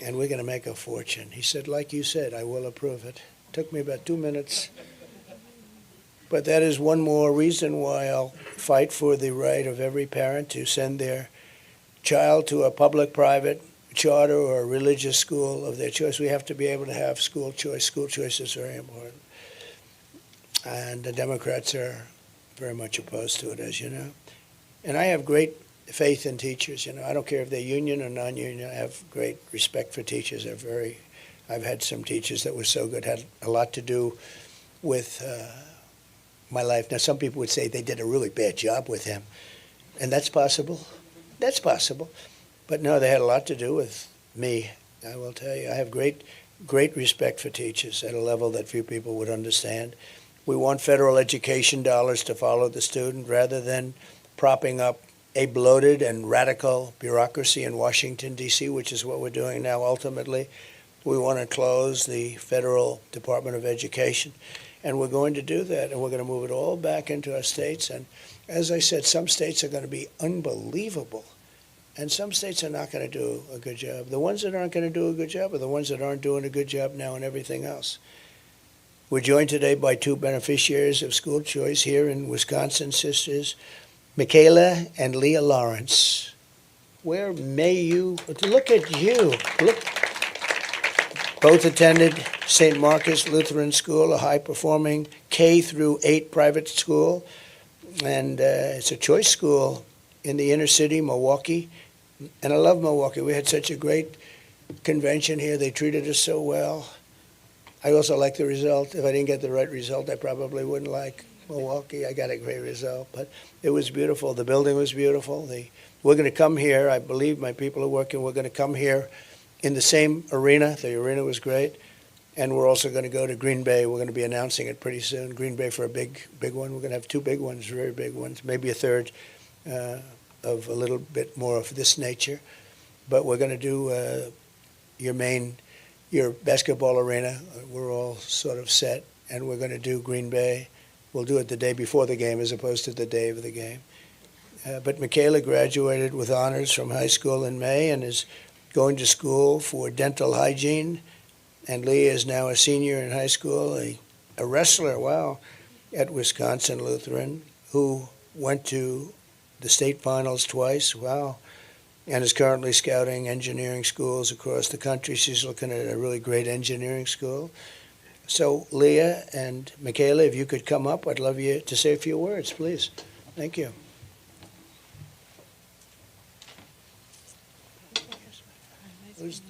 [SPEAKER 1] and we're going to make a fortune. He said, like you said, I will approve it. Took me about 2 minutes. But that is one more reason why I'll fight for the right of every parent to send their child to a public, private, charter, or religious school of their choice. We have to be able to have school choice. School choice is very important. And the Democrats are very much opposed to it, as you know. And I have great faith in teachers. You know, I don't care if they're union or non-union. I have great respect for teachers. I've had some teachers that were so good, had a lot to do with my life. Now, some people would say they did a really bad job with him, and that's possible. That's possible. But no, they had a lot to do with me, I will tell you. I have great respect for teachers at a level that few people would understand. We want federal education dollars to follow the student rather than propping up a bloated and radical bureaucracy in Washington, D.C., which is what we're doing now ultimately. We want to close the Federal Department of Education, and we're going to do that, and we're going to move it all back into our states. And as I said, some states are going to be unbelievable, and some states are not going to do a good job. The ones that aren't going to do a good job are the ones that aren't doing a good job now and everything else. We're joined today by two beneficiaries of school choice here in Wisconsin, sisters, Michaela and Leah Lawrence. Where may you, look at you. Look. Both attended St. Marcus Lutheran School, a high-performing K through 8 private school. And it's a choice school in the inner city, Milwaukee. And I love Milwaukee. We had such a great convention here. They treated us so well. I also like the result. If I didn't get the right result, I probably wouldn't like Milwaukee. I got a great result, but it was beautiful. The building was beautiful. We're going to come here. I believe my people are working. We're going to come here in the same arena. The arena was great. And we're also going to go to Green Bay. We're going to be announcing it pretty soon. Green Bay for a big one. We're going to have two big ones, very big ones, maybe a third of a little bit more of this nature. But we're going to do your basketball arena. We're all sort of set, and we're going to do Green Bay. We'll do it the day before the game as opposed to the day of the game. But Michaela graduated with honors from high school in May and is going to school for dental hygiene. And Leah is now a senior in high school, a wrestler, wow, at Wisconsin Lutheran, who went to the state finals twice, wow, and is currently scouting engineering schools across the country. She's looking at a really great engineering school. So Leah and Michaela, if you could come up, I'd love you to say a few words, please. Thank you.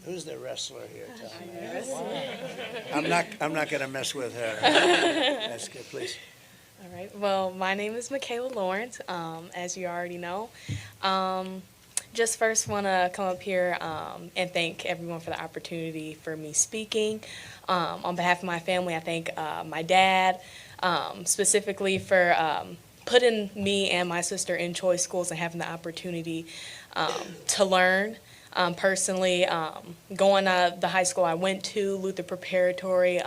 [SPEAKER 1] Who's the wrestler here? I'm not going to mess with her. That's good, please.
[SPEAKER 2] All right. Well, my name is Michaela Lawrence, as you already know. Just first want to come up here and thank everyone for the opportunity for me speaking. On behalf of my family, I thank my dad specifically for putting me and my sister in choice schools and having the opportunity to learn. Personally, going to the high school I went to, Luther Preparatory,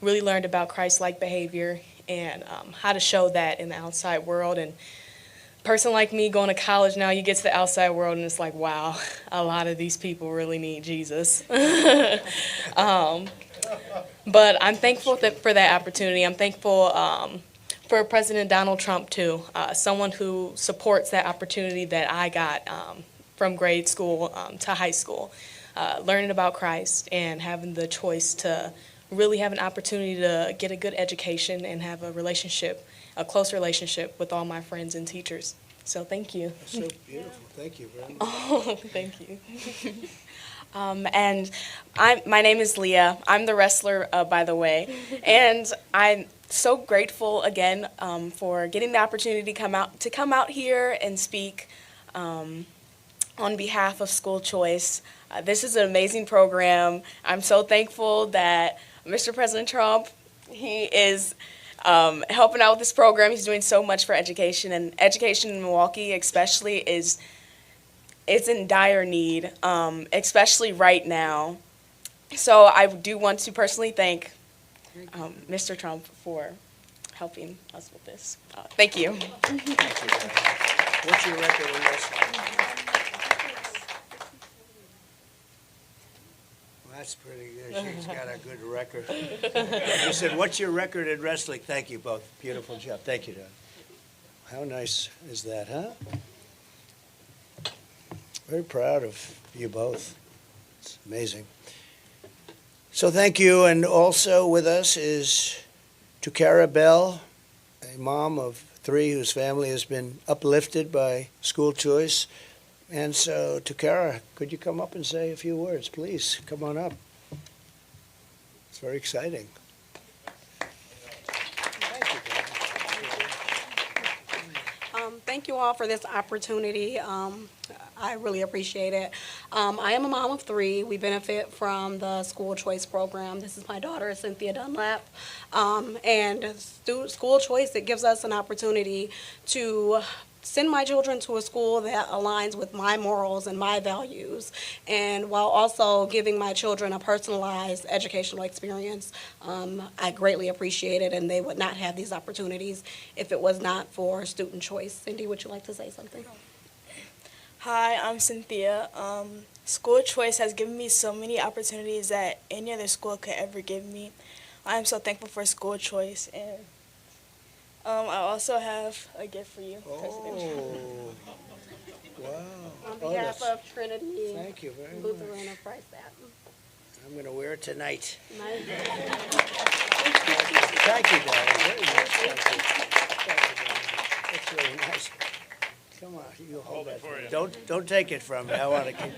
[SPEAKER 2] really learned about Christ-like behavior and how to show that in the outside world. And a person like me going to college now, you get to the outside world and it's like, wow, a lot of these people really need Jesus. But I'm thankful for that opportunity. I'm thankful for President Donald Trump, too, someone who supports that opportunity that I got from grade school to high school, learning about Christ and having the choice to really have an opportunity to get a good education and have a close relationship with all my friends and teachers. So thank you.
[SPEAKER 1] That's so beautiful. Thank you very much.
[SPEAKER 2] Oh, thank you. And my name is Leah. I'm the wrestler, by the way. And I'm so grateful again for getting the opportunity to come out here and speak on behalf of School Choice. This is an amazing program. I'm so thankful that Mr. President Trump, he is helping out with this program. He's doing so much for education, and education in Milwaukee especially is in dire need, especially right now. So I do want to personally thank Mr. Trump for helping us with this. Thank you.
[SPEAKER 1] Thank you. What's your record in wrestling? That's pretty good. She's got a good record. You said, what's your record in wrestling? Thank you both. Beautiful job. Thank you, Don. How nice is that, huh? Very proud of you both. It's amazing. So thank you. And also with us is Tukara Bell, a mom of 3 whose family has been uplifted by School Choice. And so, Tukara, could you come up and say a few words, please? Come on up. It's very exciting.
[SPEAKER 3] Thank you all for this opportunity. I really appreciate it. I am a mom of 3. We benefit from the School Choice program. This is my daughter, Cynthia Dunlap. And School Choice, it gives us an opportunity to send my children to a school that aligns with my morals and my values, and while also giving my children a personalized educational experience. I greatly appreciate it, and they would not have these opportunities if it was not for student choice. Cindy, would you like to say something?
[SPEAKER 4] Hi, I'm Cynthia. School Choice has given me so many opportunities that any other school could ever give me. I am so thankful for School Choice, and I also have a gift for you,
[SPEAKER 1] Oh, wow.
[SPEAKER 3] On behalf of Trinity
[SPEAKER 1] Thank you very
[SPEAKER 3] Lutheran
[SPEAKER 1] much.
[SPEAKER 3] of Christ Avenue.
[SPEAKER 1] I'm going to wear it tonight.
[SPEAKER 3] Nice.
[SPEAKER 1] Thank you, darling. Very much. Thank you. Thank you, darling. That's really nice. Come on, you hold that for me. Don't take it from me. I want to keep.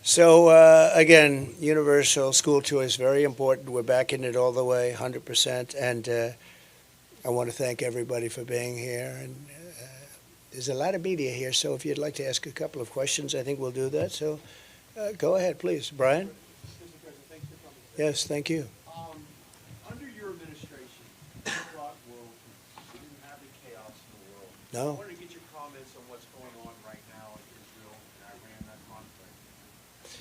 [SPEAKER 1] So again, universal school choice, very important. We're backing it all the way, 100%. And I want to thank everybody for being here. And there's a lot of media here, so if you'd like to ask a couple of questions, I think we'll do that. So go ahead, please. Brian? Yes, thank you.
[SPEAKER 5] Under your administration, things a lot world, we didn't have the chaos in the world.
[SPEAKER 1] No.
[SPEAKER 5] I wanted to get your comments on what's going on right now in Israel and Iran, that conflict.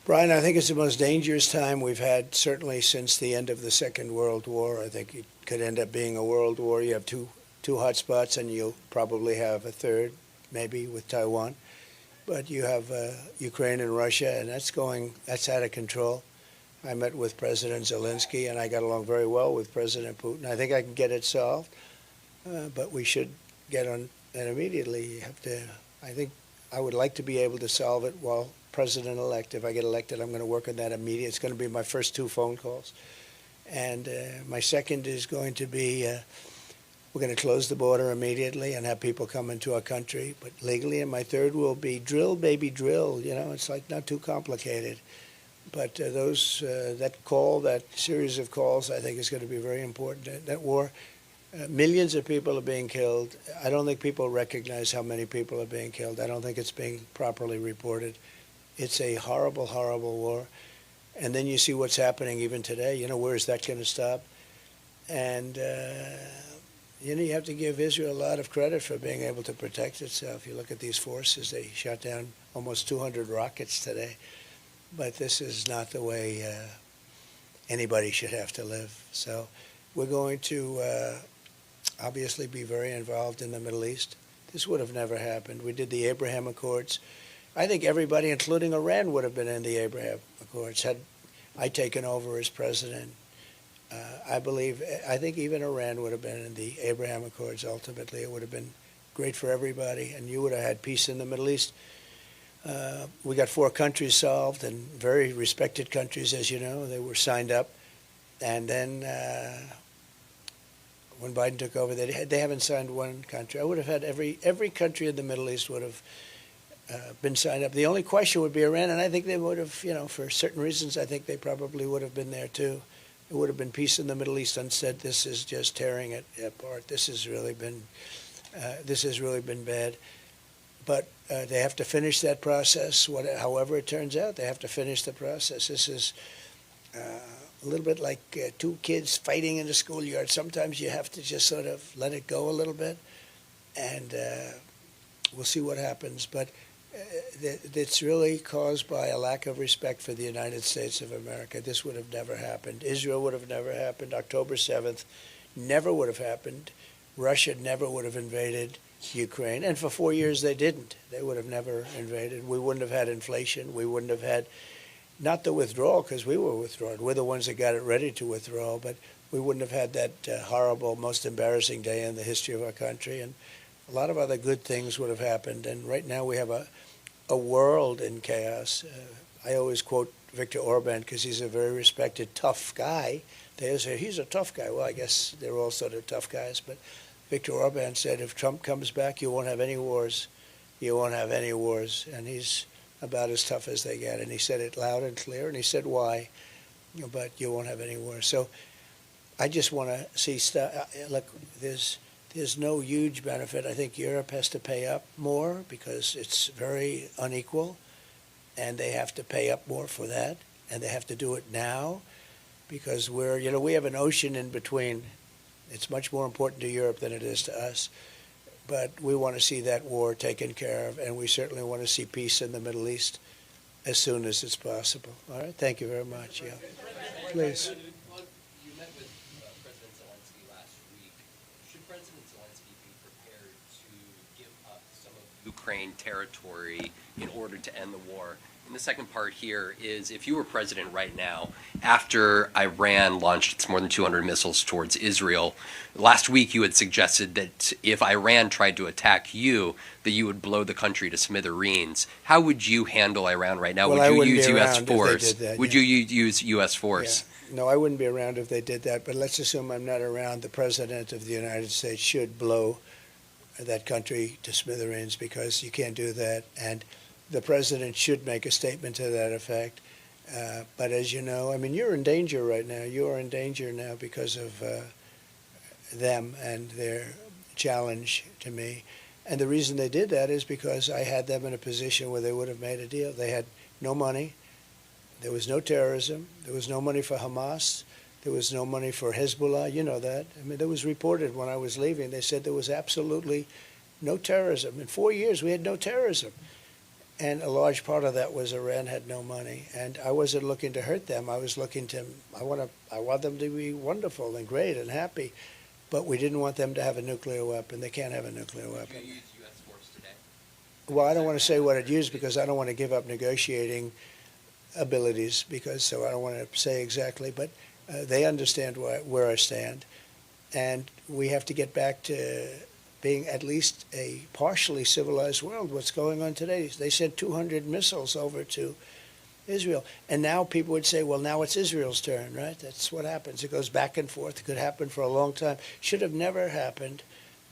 [SPEAKER 1] Brian, I think it's the most dangerous time we've had, certainly since the end of the Second World War. I think it could end up being a world war. You have two hot spots, and you'll probably have a third, maybe with Taiwan. But you have Ukraine and Russia, and that's out of control. I met with President Zelensky, and I got along very well with President Putin. I think I can get it solved, but we should get on it immediately. You have to. I think I would like to be able to solve it while president-elect. If I get elected, I'm going to work on that immediately. It's going to be my first 2 phone calls, and my second is going to be we're going to close the border immediately and have people come into our country, but legally. And my third will be drill, baby, drill. You know, it's like not too complicated. But that series of calls, I think is going to be very important. That war, millions of people are being killed. I don't think people recognize how many people are being killed. I don't think it's being properly reported. It's a horrible, horrible war. And then you see what's happening even today. You know, where is that going to stop? And, you have to give Israel a lot of credit for being able to protect itself. You look at these forces, they shot down almost 200 rockets today. But this is not the way anybody should have to live. So we're going to obviously be very involved in the Middle East. This would have never happened. We did the Abraham Accords. I think everybody, including Iran, would have been in the Abraham Accords had I taken over as president. I think even Iran would have been in the Abraham Accords ultimately. It would have been great for everybody, and you would have had peace in the Middle East. We got 4 countries solved, and very respected countries, as you know. They were signed up. And then when Biden took over, they haven't signed one country. I would have had every country in the Middle East would have been signed up. The only question would be Iran, and I think they would have, for certain reasons, I think they probably would have been there too. It would have been peace in the Middle East. Instead, this is just tearing it apart. This has really been bad. But they have to finish that process. However it turns out, they have to finish the process. This is a little bit like 2 kids fighting in the schoolyard. Sometimes you have to just sort of let it go a little bit, and we'll see what happens. But it's really caused by a lack of respect for the United States of America. This would have never happened. Israel would have never happened. October 7th never would have happened. Russia never would have invaded Ukraine. And for 4 years they didn't. They would have never invaded. We wouldn't have had inflation. We wouldn't have had, not the withdrawal, because we were withdrawn. We're the ones that got it ready to withdraw. But we wouldn't have had that horrible, most embarrassing day in the history of our country. And a lot of other good things would have happened. And right now we have a world in chaos. I always quote Viktor Orban because he's a very respected, tough guy. They always say, he's a tough guy. Well, I guess they're all sort of tough guys. But Viktor Orban said, if Trump comes back, you won't have any wars. You won't have any wars. And he's about as tough as they get. And he said it loud and clear. And he said why. But you won't have any wars. So I just want to see stuff. Look, there's no huge benefit. I think Europe has to pay up more because it's very unequal, and they have to pay up more for that, and they have to do it now because we have an ocean in between. It's much more important to Europe than it is to us, but we want to see that war taken care of, and we certainly want to see peace in the Middle East as soon as it's possible. All right? Thank you very much. Yeah. Please.
[SPEAKER 6] You met with President Zelensky last week. Should President Zelensky be prepared to give up some of Ukraine territory in order to end the war? And the second part here is, if you were president right now, after Iran launched its more than 200 missiles towards Israel, last week you had suggested that if Iran tried to attack you, that you would blow the country to smithereens. How would you handle Iran right now?
[SPEAKER 1] Well,
[SPEAKER 6] would you
[SPEAKER 1] I
[SPEAKER 6] use
[SPEAKER 1] wouldn't be
[SPEAKER 6] U.S.
[SPEAKER 1] around if they
[SPEAKER 6] force?
[SPEAKER 1] did that,
[SPEAKER 6] Would
[SPEAKER 1] yeah.
[SPEAKER 6] you use U.S. force?
[SPEAKER 1] Yeah. No, I wouldn't be around if they did that, but let's assume I'm not around. The President of the United States should blow that country to smithereens because you can't do that. And the President should make a statement to that effect. But as you know, I mean, you're in danger right now. You are in danger now because of them and their challenge to me. And the reason they did that is because I had them in a position where they would have made a deal. They had no money. There was no terrorism. There was no money for Hamas. There was no money for Hezbollah. You know that. I mean, that was reported when I was leaving. They said there was absolutely no terrorism. In 4 years, we had no terrorism. And a large part of that was Iran had no money. And I wasn't looking to hurt them. I was looking to, I want them to be wonderful and great and happy. But we didn't want them to have a nuclear weapon. They can't have a nuclear
[SPEAKER 6] Would
[SPEAKER 1] weapon.
[SPEAKER 6] you use U.S. force today?
[SPEAKER 1] Well, I don't want to say what it used because I don't want to give up negotiating abilities because so I don't want to say exactly, but they understand where I stand, and we have to get back to being at least a partially civilized world. What's going on today? They sent 200 missiles over to Israel, and now people would say, well, now it's Israel's turn, right? That's what happens. It goes back and forth. It could happen for a long time. Should have never happened.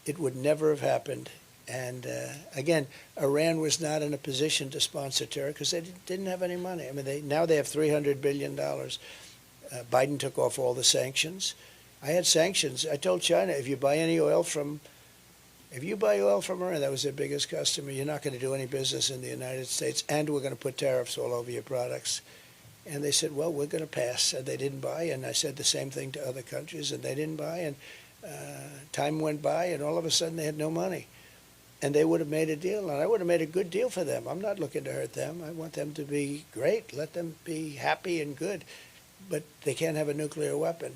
[SPEAKER 1] It would never have happened. And again, Iran was not in a position to sponsor terror because they didn't have any money. I mean, now they have $300 billion. Biden took off all the sanctions. I had sanctions. I told China, if you buy oil from Iran, that was their biggest customer, you're not going to do any business in the United States, and we're going to put tariffs all over your products. And they said, well, we're going to pass. And they didn't buy. And I said the same thing to other countries, and they didn't buy. And time went by, and all of a sudden they had no money. And they would have made a deal, and I would have made a good deal for them. I'm not looking to hurt them. I want them to be great. Let them be happy and good. But they can't have a nuclear weapon.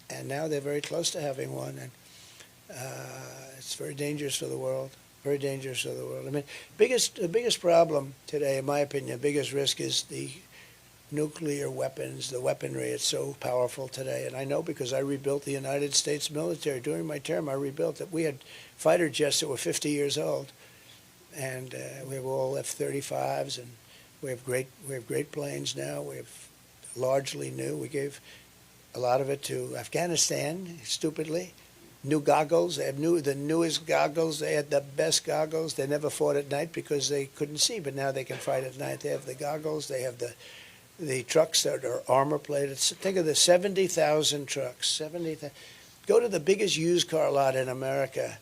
[SPEAKER 1] And now they're very close to having one. And it's very dangerous for the world, very dangerous for the world. I mean, the biggest problem today, in my opinion, the biggest risk is the nuclear weapons, the weaponry. It's so powerful today. And I know because I rebuilt the United States military. During my term, I rebuilt it. We had fighter jets that were 50 years old. And we have all F-35s, and we have great planes now. We have largely new. We gave a lot of it to Afghanistan, stupidly. New goggles. They have the newest goggles. They had the best goggles. They never fought at night because they couldn't see, but now they can fight at night. They have the goggles. They have the trucks that are armor plated. Think of the 70,000 trucks. 70,000. Go to the biggest used car lot in America,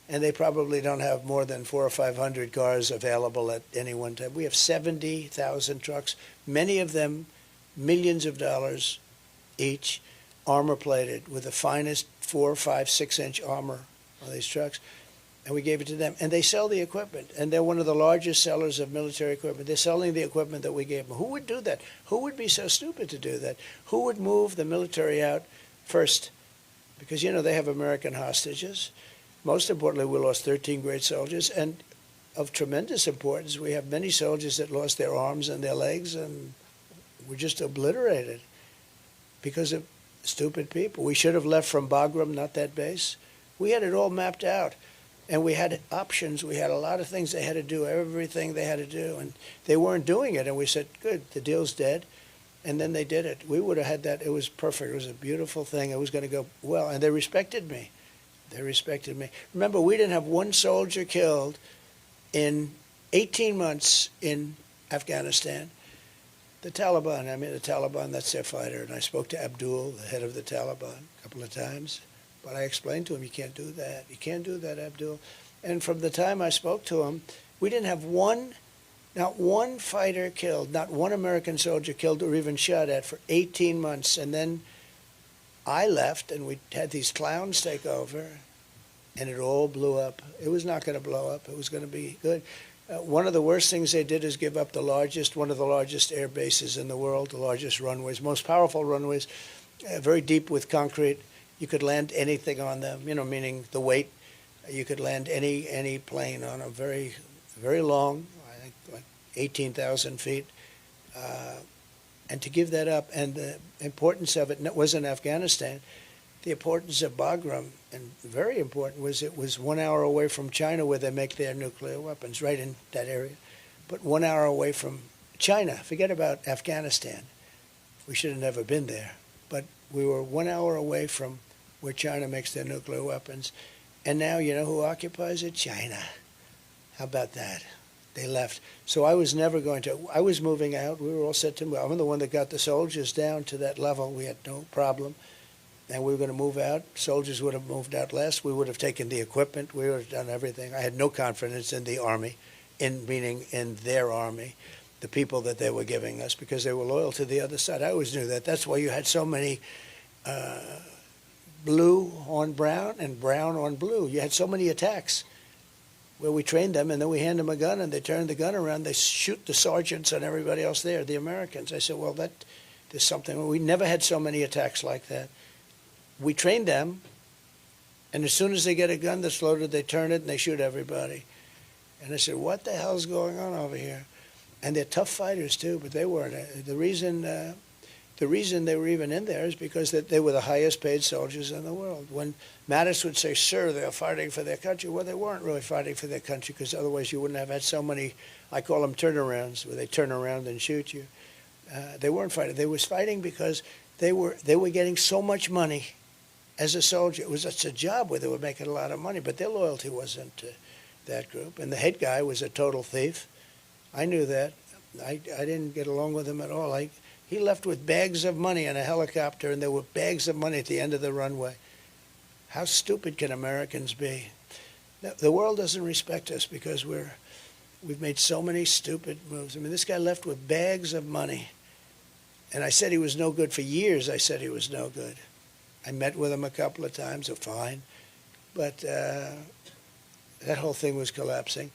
[SPEAKER 1] and they probably don't have more than 400 or 500 cars available at any one time. We have 70,000 trucks, many of them millions of dollars each, armor plated with the finest 4, 5, 6-inch armor on these trucks. And we gave it to them. And they sell the equipment. And they're one of the largest sellers of military equipment. They're selling the equipment that we gave them. Who would do that? Who would be so stupid to do that? Who would move the military out first? Because, they have American hostages. Most importantly, we lost 13 great soldiers. And of tremendous importance, we have many soldiers that lost their arms and their legs and were just obliterated because of stupid people. We should have left from Bagram, not that base. We had it all mapped out. And we had options. We had a lot of things they had to do, everything they had to do. And they weren't doing it. And we said, good, the deal's dead. And then they did it. We would have had that. It was perfect. It was a beautiful thing. It was going to go well. And they respected me. They respected me. Remember, we didn't have one soldier killed in 18 months in Afghanistan. The Taliban, that's their fighter. And I spoke to Abdul, the head of the Taliban, a couple of times. But I explained to him, you can't do that. You can't do that, Abdul. And from the time I spoke to him, we didn't have not one fighter killed, not one American soldier killed or even shot at for 18 months. And then I left, and we had these clowns take over, and it all blew up. It was not going to blow up. It was going to be good. One of the worst things they did is give up one of the largest air bases in the world, the largest runways, most powerful runways, very deep with concrete. You could land anything on them, meaning the weight. You could land any plane on them, very, very long, I think like 18,000 feet. And to give that up, and the importance of it was in Afghanistan, the importance of Bagram, and very important, was it was 1 hour away from China where they make their nuclear weapons, right in that area. But 1 hour away from China, forget about Afghanistan. We should have never been there. But we were 1 hour away from where China makes their nuclear weapons. And now, you know who occupies it? China. How about that? They left. So I was moving out. We were all set to move. I'm the one that got the soldiers down to that level. We had no problem. And we were going to move out. Soldiers would have moved out less. We would have taken the equipment. We would have done everything. I had no confidence in the Army, meaning in their Army. the people that they were giving us because they were loyal to the other side. I always knew that. That's why you had so many blue on brown and brown on blue. You had so many attacks where we trained them and then we hand them a gun and they turn the gun around. They shoot the sergeants and everybody else there, the Americans. I said, well, there's something. We never had so many attacks like that. We trained them, and as soon as they get a gun that's loaded, they turn it and they shoot everybody. And I said, what the hell's going on over here? And they're tough fighters too, but they weren't. The reason they were even in there is because they were the highest paid soldiers in the world. When Mattis would say, sir, they're fighting for their country, well, they weren't really fighting for their country because otherwise you wouldn't have had so many, I call them turnarounds, where they turn around and shoot you. They weren't fighting. They was fighting because they were getting so much money as a soldier. It was such a job where they were making a lot of money, but their loyalty wasn't to that group. And the head guy was a total thief. I knew that. I didn't get along with him at all. He left with bags of money in a helicopter, and there were bags of money at the end of the runway. How stupid can Americans be? The world doesn't respect us because we've made so many stupid moves. I mean, this guy left with bags of money. And I said he was no good for years. I said he was no good. I met with him a couple of times, fine. But that whole thing was collapsing.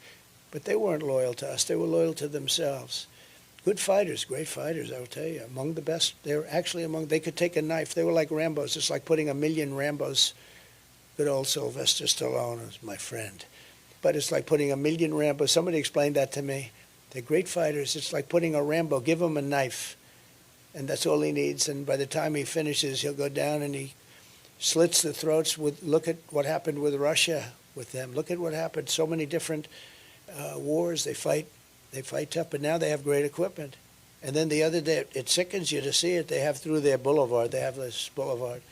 [SPEAKER 1] But they weren't loyal to us. They were loyal to themselves. Good fighters, great fighters, I will tell you. Among the best. They were actually they could take a knife. They were like Rambos. It's like putting 1,000,000 Rambos. Good old Sylvester Stallone was my friend. But it's like putting 1,000,000 Rambos. Somebody explained that to me. They're great fighters. It's like putting a Rambo. Give him a knife. And that's all he needs. And by the time he finishes, he'll go down and he slits the throats. Look at what happened with Russia with them. Look at what happened. So many different wars. They fight tough, but now they have great equipment. And then the other day, it sickens you to see it. They have through their boulevard. They have this boulevard.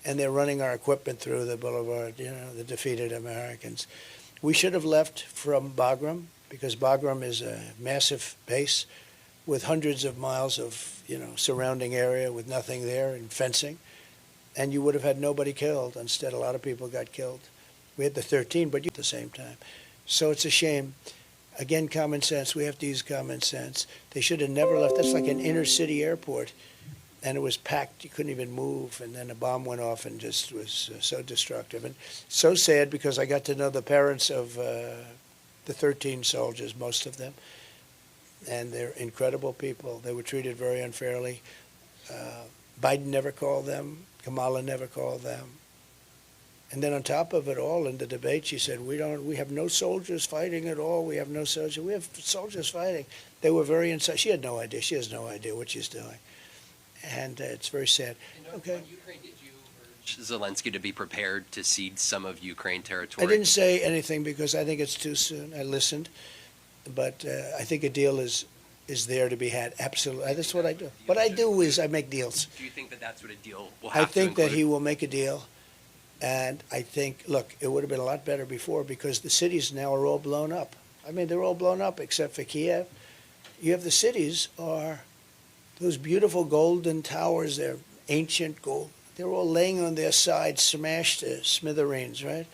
[SPEAKER 1] And they're running our equipment through the boulevard, the defeated Americans. We should have left from Bagram because Bagram is a massive base with hundreds of miles of, surrounding area with nothing there and fencing. And you would have had nobody killed. Instead, a lot of people got killed. We had the 13, but at the same time. So it's a shame. Again, common sense. We have to use common sense. They should have never left. That's like an inner city airport. And it was packed. You couldn't even move. And then a bomb went off and just was so destructive. And so sad because I got to know the parents of the 13 soldiers, most of them. And they're incredible people. They were treated very unfairly. Biden never called them. Kamala never called them. And then on top of it all, in the debate, she said, we have no soldiers fighting at all. We have no soldiers. We have soldiers fighting. They were very inside. She had no idea. She has no idea what she's doing. And it's very sad. Okay.
[SPEAKER 6] On Ukraine, did you urge Zelensky to be prepared to cede some of Ukraine territory?
[SPEAKER 1] I didn't say anything because I think it's too soon. I listened. But I think a deal is there to be had. Absolutely. That's what I do. What I do is I make deals.
[SPEAKER 6] Do you think that that's what a deal will have
[SPEAKER 1] I think
[SPEAKER 6] to
[SPEAKER 1] that
[SPEAKER 6] include?
[SPEAKER 1] he will make a deal. And I think, look, it would have been a lot better before because the cities now are all blown up. I mean, they're all blown up except for Kiev. You have the cities are those beautiful golden towers. They're ancient gold. They're all laying on their sides, smashed to smithereens, right?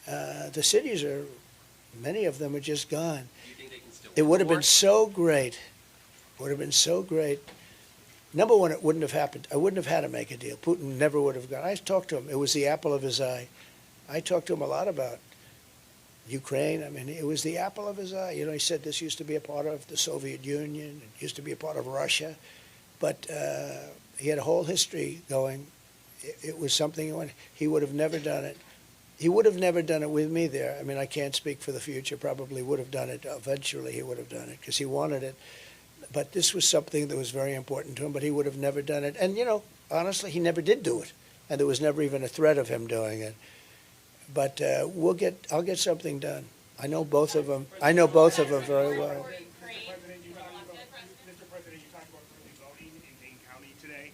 [SPEAKER 1] The cities are, many of them are just gone.
[SPEAKER 6] Do you think they can still
[SPEAKER 1] It would have been
[SPEAKER 6] work?
[SPEAKER 1] so great. Would have been so great. Number one, it wouldn't have happened. I wouldn't have had to make a deal. Putin never would have gone. I talked to him. It was the apple of his eye. I talked to him a lot about Ukraine. I mean, it was the apple of his eye. He said this used to be a part of the Soviet Union. It used to be a part of Russia. But he had a whole history going. It was something he would have never done it. He would have never done it with me there. I mean, I can't speak for the future. Probably would have done it. Eventually, he would have done it because he wanted it. But this was something that was very important to him, but he would have never done it. And, honestly, he never did do it. And there was never even a threat of him doing it. But I'll get something done. I know both of them. I know both of them very well.
[SPEAKER 5] Mr. President, you talked about early voting in Dane County today.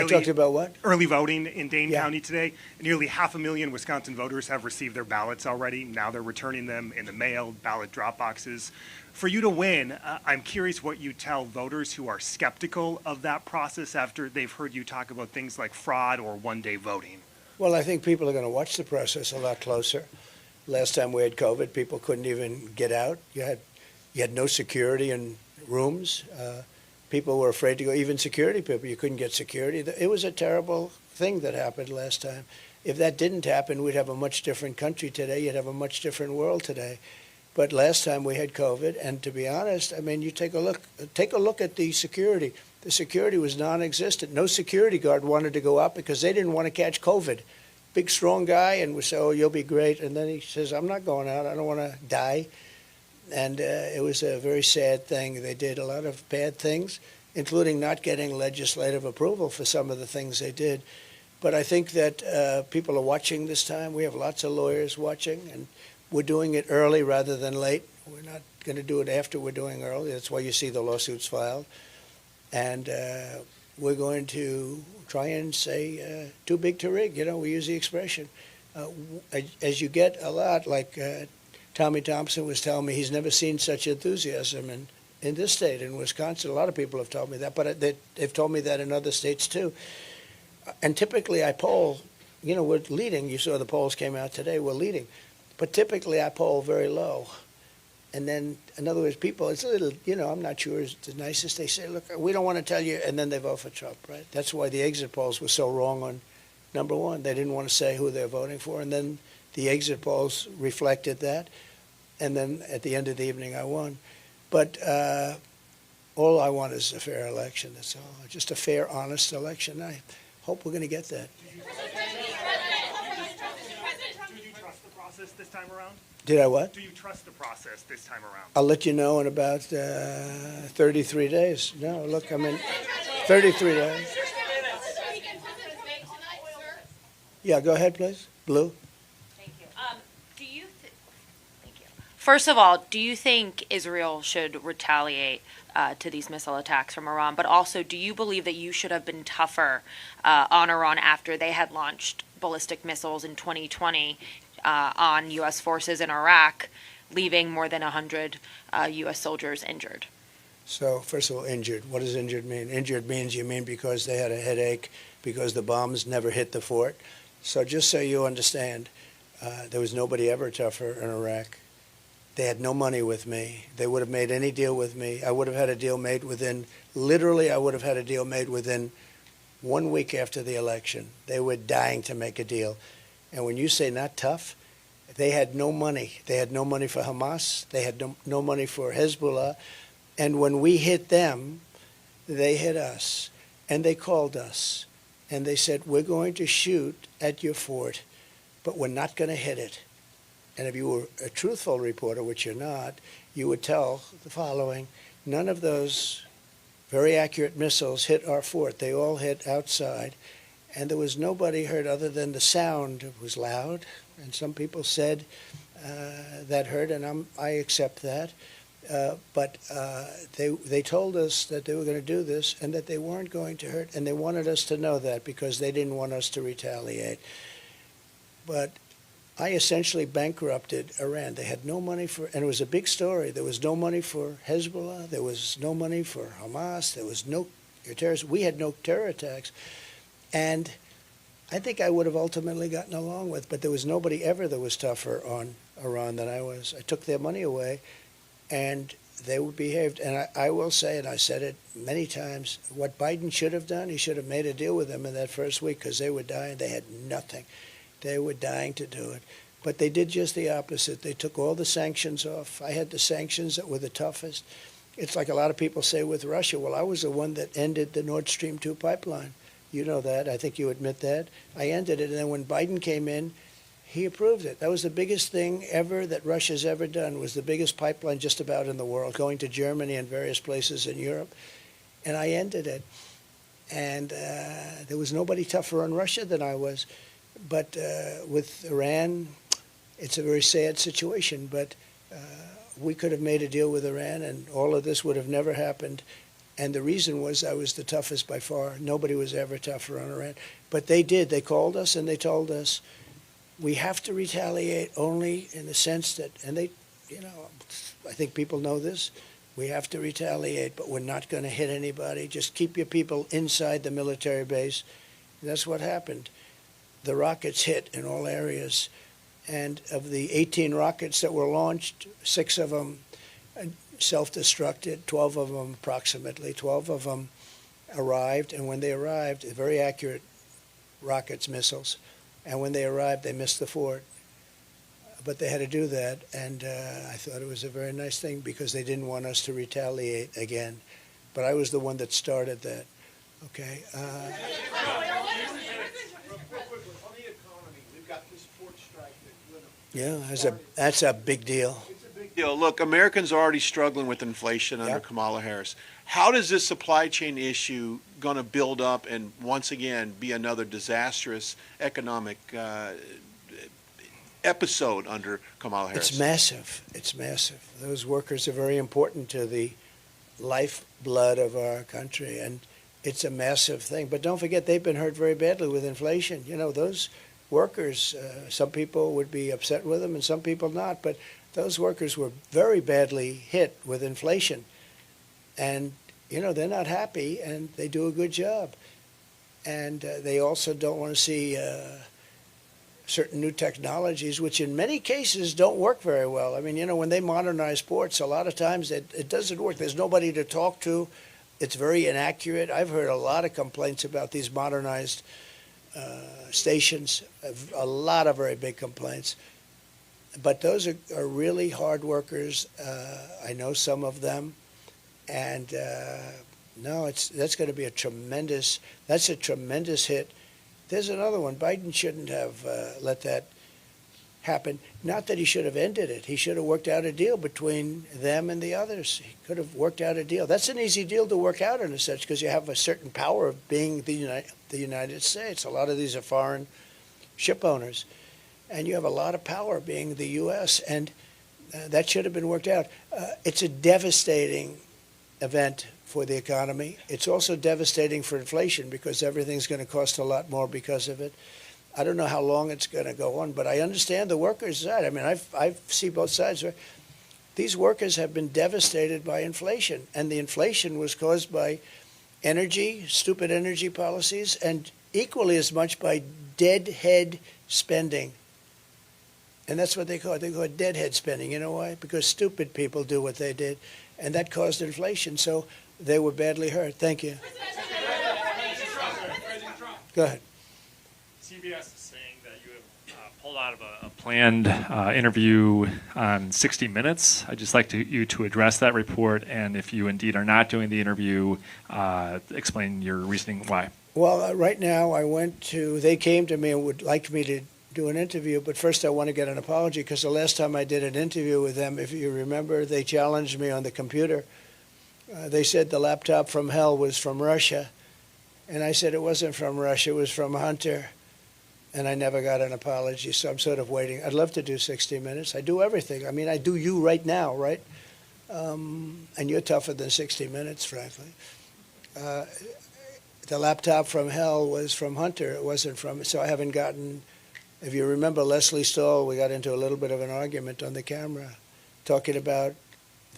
[SPEAKER 1] I talked about what?
[SPEAKER 5] Early voting in Dane
[SPEAKER 1] Yeah.
[SPEAKER 5] County today. Nearly 500,000 Wisconsin voters have received their ballots already. Now they're returning them in the mail, ballot drop boxes. For you to win, I'm curious what you tell voters who are skeptical of that process after they've heard you talk about things like fraud or one-day voting.
[SPEAKER 1] Well, I think people are going to watch the process a lot closer. Last time we had COVID, people couldn't even get out. You had You had no security in rooms. People were afraid to go, even security people. You couldn't get security. It was a terrible thing that happened last time. If that didn't happen, we'd have a much different country today. You'd have a much different world today. But last time we had COVID, and to be honest, I mean, you take a look at the security. The security was non-existent. No security guard wanted to go out because they didn't want to catch COVID. Big, strong guy, and we say, oh, you'll be great. And then he says, I'm not going out. I don't want to die. And it was a very sad thing. They did a lot of bad things, including not getting legislative approval for some of the things they did. But I think that people are watching this time. We have lots of lawyers watching, and we're doing it early rather than late. We're not going to do it after we're doing early. That's why you see the lawsuits filed. And we're going to try and say too big to rig. You know, we use the expression. As you get a lot, like Tommy Thompson was telling me, he's never seen such enthusiasm in this state, in Wisconsin. A lot of people have told me that, but they've told me that in other states too. And typically I poll, you know, we're leading. You saw the polls came out today, we're leading. But typically I poll very low. And then, in other words, people, it's a little, you know, I'm not sure it's the nicest. They say, look, we don't want to tell you, and then they vote for Trump, right? That's why the exit polls were so wrong on number one. They didn't want to say who they're voting for, and then the exit polls reflected that. And then at the end of the evening, I won. But all I want is a fair election, that's all. Just a fair, honest election. I hope we're going to get that.
[SPEAKER 5] Do you trust the process this time around?
[SPEAKER 1] Did I what?
[SPEAKER 5] Do you trust the process this time around?
[SPEAKER 1] I'll let you know in about 33 days. No, look, I'm in 33 days. Yeah, go ahead, please. Blue?
[SPEAKER 7] Thank you. Thank you. First of all, do you think Israel should retaliate to these missile attacks from Iran? But also, do you believe that you should have been tougher on Iran after they had launched ballistic missiles in 2020 on U.S. forces in Iraq, leaving more than 100 U.S. soldiers injured?
[SPEAKER 1] So, first of all, injured. What does injured mean? Injured means you mean because they had a headache, because the bombs never hit the fort. So just so you understand, there was nobody ever tougher in Iraq. They had no money with me. They would have made any deal with me. I would have had a deal made within, literally, I would have had a deal made within 1 week after the election. They were dying to make a deal. And when you say not tough, they had no money. They had no money for Hamas. They had no money for Hezbollah. And when we hit them, they hit us. And they called us. And they said, we're going to shoot at your fort, but we're not going to hit it. And if you were a truthful reporter, which you're not, you would tell the following: none of those very accurate missiles hit our fort. They all hit outside. And there was nobody hurt other than the sound. It was loud. And some people said that hurt, and I accept that. But they told us that they were going to do this and that they weren't going to hurt, and they wanted us to know that because they didn't want us to retaliate. But I essentially bankrupted Iran. They had no money for, and it was a big story. There was no money for Hezbollah. There was no money for Hamas. There was no terrorists. We had no terror attacks. And I think I would have ultimately gotten along with, but there was nobody ever that was tougher on Iran than I was. I took their money away, and they behaved. And I will say, and I said it many times, what Biden should have done, he should have made a deal with them in that first week because they were dying. They had nothing. They were dying to do it. But they did just the opposite. They took all the sanctions off. I had the sanctions that were the toughest. It's like a lot of people say with Russia, well, I was the one that ended the Nord Stream 2 pipeline. You know that. I think you admit that. I ended it. And then when Biden came in, he approved it. That was the biggest thing ever that Russia's ever done, was the biggest pipeline just about in the world, going to Germany and various places in Europe. And I ended it. And there was nobody tougher on Russia than I was. But with Iran, it's a very sad situation. But we could have made a deal with Iran, and all of this would have never happened. And the reason was I was the toughest by far. Nobody was ever tougher on Iran. But they did. They called us and they told us, we have to retaliate only in the sense that, and they, you know, I think people know this, we have to retaliate, but we're not going to hit anybody. Just keep your people inside the military base. And that's what happened. The rockets hit in all areas. And of the 18 rockets that were launched, 6 of them self-destructed. 12 of them, approximately, 12 of them arrived, and when they arrived, very accurate rockets, missiles, and when they arrived, they missed the fort. But they had to do that, and I thought it was a very nice thing because they didn't want us to retaliate again. But I was the one that started that. Okay.
[SPEAKER 8] Real quickly, on the economy, we've got this port strike that
[SPEAKER 1] That's a big deal.
[SPEAKER 8] It's a big deal. Look, Americans are already struggling with inflation under
[SPEAKER 1] Yep.
[SPEAKER 8] Kamala Harris. How does this supply chain issue going to build up and once again be another disastrous economic episode under Kamala Harris?
[SPEAKER 1] It's massive. It's massive. Those workers are very important to the lifeblood of our country, and it's a massive thing. But don't forget, they've been hurt very badly with inflation. You know, those workers, some people would be upset with them and some people not, but those workers were very badly hit with inflation. And, you know, they're not happy, and they do a good job. And they also don't want to see certain new technologies, which in many cases don't work very well. I mean, you know, when they modernize ports, a lot of times it doesn't work. There's nobody to talk to. It's very inaccurate. I've heard a lot of complaints about these modernized stations, a lot of very big complaints. But those are really hard workers. I know some of them. And no, that's going to be a tremendous hit. There's another one. Biden shouldn't have let that happen. Not that he should have ended it. He should have worked out a deal between them and the others. He could have worked out a deal. That's an easy deal to work out in a sense because you have a certain power of being the United States. A lot of these are foreign ship owners. And you have a lot of power being the U.S. And that should have been worked out. It's a devastating event for the economy. It's also devastating for inflation because everything's going to cost a lot more because of it. I don't know how long it's going to go on, but I understand the workers' side. I mean, I see both sides. These workers have been devastated by inflation, and the inflation was caused by energy, stupid energy policies, and equally as much by deadhead spending. And that's what they call it. They call it deadhead spending. You know why? Because stupid people do what they did, and that caused inflation. So they were badly hurt. Thank you. Go ahead.
[SPEAKER 9] CBS is saying that you have pulled out of a planned interview on 60 Minutes. I'd just like you to address that report, and if you indeed are not doing the interview, explain your reasoning why.
[SPEAKER 1] Well, right now they came to me and would like me to do an interview, but first I want to get an apology because the last time I did an interview with them, if you remember, they challenged me on the computer. They said the laptop from hell was from Russia, and I said it wasn't from Russia, it was from Hunter, and I never got an apology, so I'm sort of waiting. I'd love to do 60 Minutes. I do everything. I mean, I do you right now, right? And you're tougher than 60 Minutes, frankly. The laptop from hell was from Hunter. It wasn't from, so I haven't gotten. If you remember Leslie Stahl, we got into a little bit of an argument on the camera talking about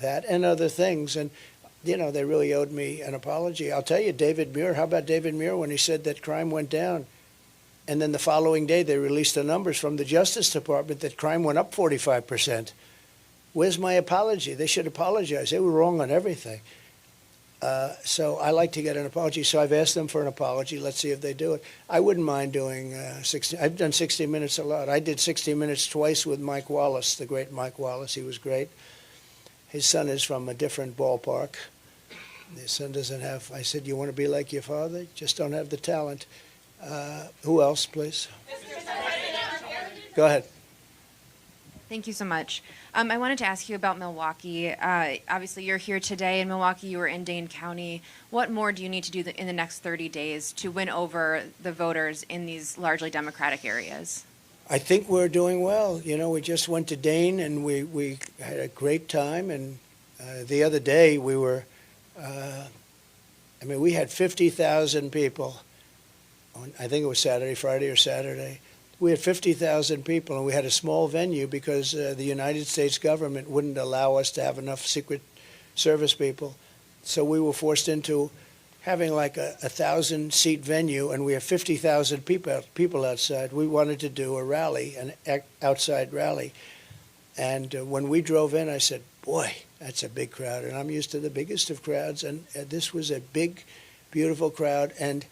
[SPEAKER 1] that and other things. And, you know, they really owed me an apology. I'll tell you, David Muir, how about David Muir when he said that crime went down? And then the following day, they released the numbers from the Justice Department that crime went up 45%. Where's my apology? They should apologize. They were wrong on everything. So I like to get an apology. So I've asked them for an apology. Let's see if they do it. I wouldn't mind doing 60. I've done 60 Minutes a lot. I did 60 Minutes twice with Mike Wallace, the great Mike Wallace. He was great. His son is from a different ballpark. His son doesn't have, I said, you want to be like your father? Just don't have the talent. Who else, please? Go ahead.
[SPEAKER 10] Thank you so much. I wanted to ask you about Milwaukee. Obviously, you're here today in Milwaukee. You were in Dane County. What more do you need to do in the next 30 days to win over the voters in these largely Democratic areas?
[SPEAKER 1] I think we're doing well. You know, we just went to Dane, and we had a great time. And the other day, we were, we had 50,000 people. I think it was Friday or Saturday. We had 50,000 people, and we had a small venue because the United States government wouldn't allow us to have enough Secret Service people. So we were forced into having like a 1,000-seat venue, and we have 50,000 people outside. We wanted to do a rally, an outside rally. And when we drove in, I said, boy, that's a big crowd. And I'm used to the biggest of crowds. And this was a big, beautiful crowd. And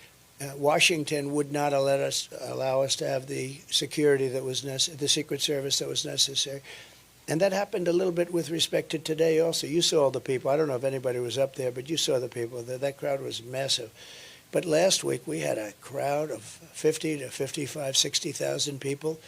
[SPEAKER 1] Washington would not allow us to have the security that was the Secret Service that was necessary. And that happened a little bit with respect to today also. You saw all the people. I don't know if anybody was up there, but you saw the people. That crowd was massive. But last week we had a crowd of 50 to 55, 60,000 people.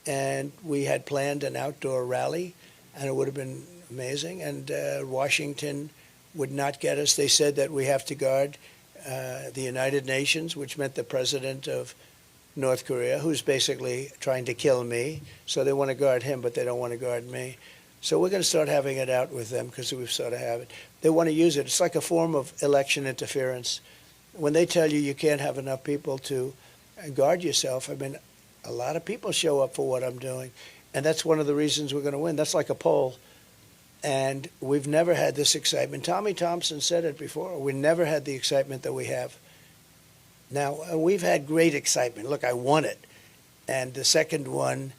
[SPEAKER 1] And we had planned an outdoor rally, and it would have been amazing. And Washington would not get us. They said that we have to guard the United Nations, which meant the president of North Korea, who's basically trying to kill me. So they want to guard him, but they don't want to guard me. So we're going to start having it out with them because we sort of have it. They want to use it. It's like a form of election interference. When they tell you you can't have enough people to guard yourself, I mean, a lot of people show up for what I'm doing. And that's one of the reasons we're going to win. That's like a poll. And we've never had this excitement. Tommy Thompson said it before. We never had the excitement that we have. Now, we've had great excitement. Look, I won it. And the second one,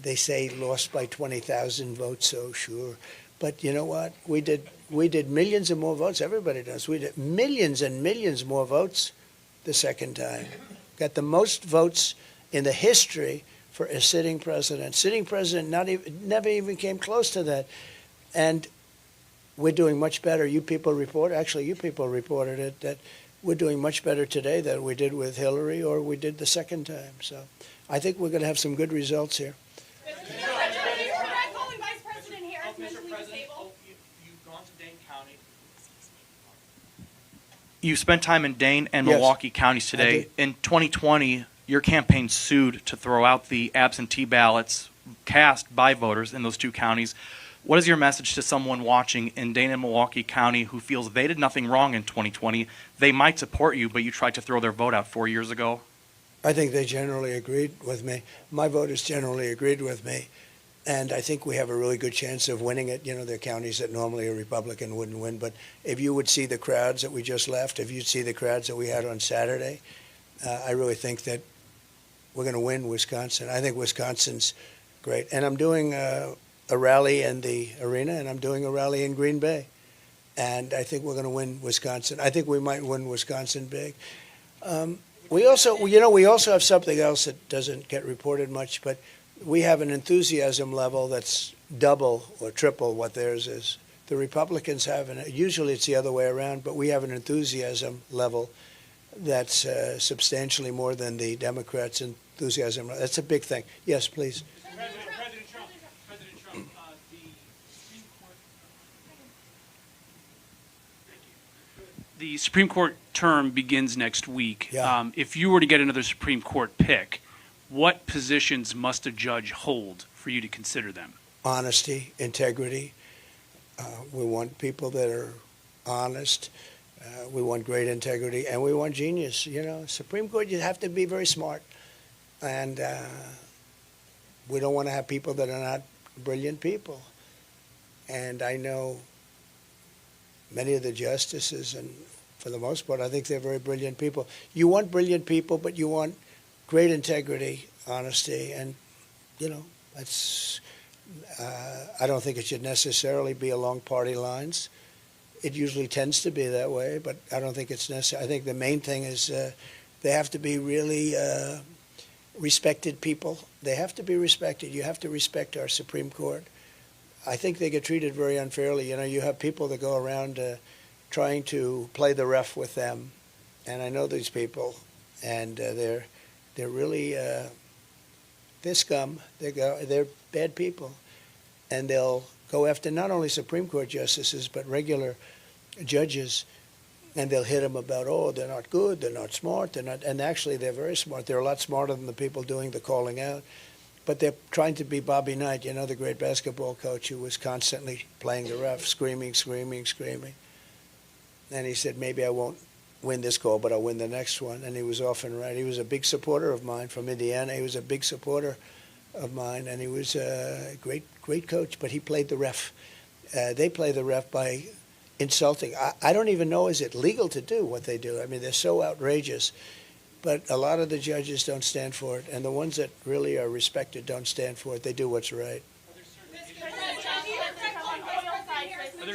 [SPEAKER 1] they say lost by 20,000 votes, so sure. But you know what? We did millions of more votes. Everybody does. We did millions and millions more votes the second time. Got the most votes in the history for a sitting president. Sitting president never even came close to that. And we're doing much better. You people reported it, that we're doing much better today than we did with Hillary or we did the second time. So I think we're going to have some good results here.
[SPEAKER 11] Mr. President, you've gone to Dane County. You spent time in Dane and
[SPEAKER 1] Yes.
[SPEAKER 11] Milwaukee counties today. In 2020, your campaign sued to throw out the absentee ballots cast by voters in those two counties. What is your message to someone watching in Dane and Milwaukee County who feels they did nothing wrong in 2020? They might support you, but you tried to throw their vote out 4 years ago.
[SPEAKER 1] I think they generally agreed with me. My voters generally agreed with me. And I think we have a really good chance of winning it. You know, there are counties that normally a Republican wouldn't win. But if you would see the crowds that we just left, if you'd see the crowds that we had on Saturday, I really think that we're going to win Wisconsin. I think Wisconsin's great. And I'm doing a rally in the arena, and I'm doing a rally in Green Bay. And I think we're going to win Wisconsin. I think we might win Wisconsin big. We also have something else that doesn't get reported much, but we have an enthusiasm level that's double or triple what theirs is. The Republicans have, and usually it's the other way around, but we have an enthusiasm level that's substantially more than the Democrats' enthusiasm. That's a big thing. Yes, please.
[SPEAKER 12] President Trump, the Supreme Court term begins next week.
[SPEAKER 1] Yeah.
[SPEAKER 12] If you were to get another Supreme Court pick, what positions must a judge hold for you to consider them?
[SPEAKER 1] Honesty, integrity. We want people that are honest. We want great integrity, and we want genius. You know, Supreme Court, you have to be very smart. And we don't want to have people that are not brilliant people. And I know many of the justices, and for the most part, I think they're very brilliant people. You want brilliant people, but you want great integrity, honesty, and, you know, that's, I don't think it should necessarily be along party lines. It usually tends to be that way, but I don't think it's necessary. I think the main thing is they have to be really respected people. They have to be respected. You have to respect our Supreme Court. I think they get treated very unfairly. You know, you have people that go around trying to play the ref with them, and I know these people, and they're really they're scum. They're bad people, and they'll go after not only Supreme Court justices but regular judges, and they'll hit them about, oh, they're not good, they're not smart, they're not, and actually they're very smart. They're a lot smarter than the people doing the calling out. But they're trying to be Bobby Knight, you know, the great basketball coach who was constantly playing the ref, screaming. And he said, maybe I won't win this call, but I'll win the next one. And he was often right. He was a big supporter of mine from Indiana. He was a big supporter of mine, and he was a great coach, but he played the ref. They play the ref by insulting. I don't even know, is it legal to do what they do? I mean, they're so outrageous. But a lot of the judges don't stand for it, and the ones that really are respected don't stand for it. They do what's right.
[SPEAKER 11] Are there certain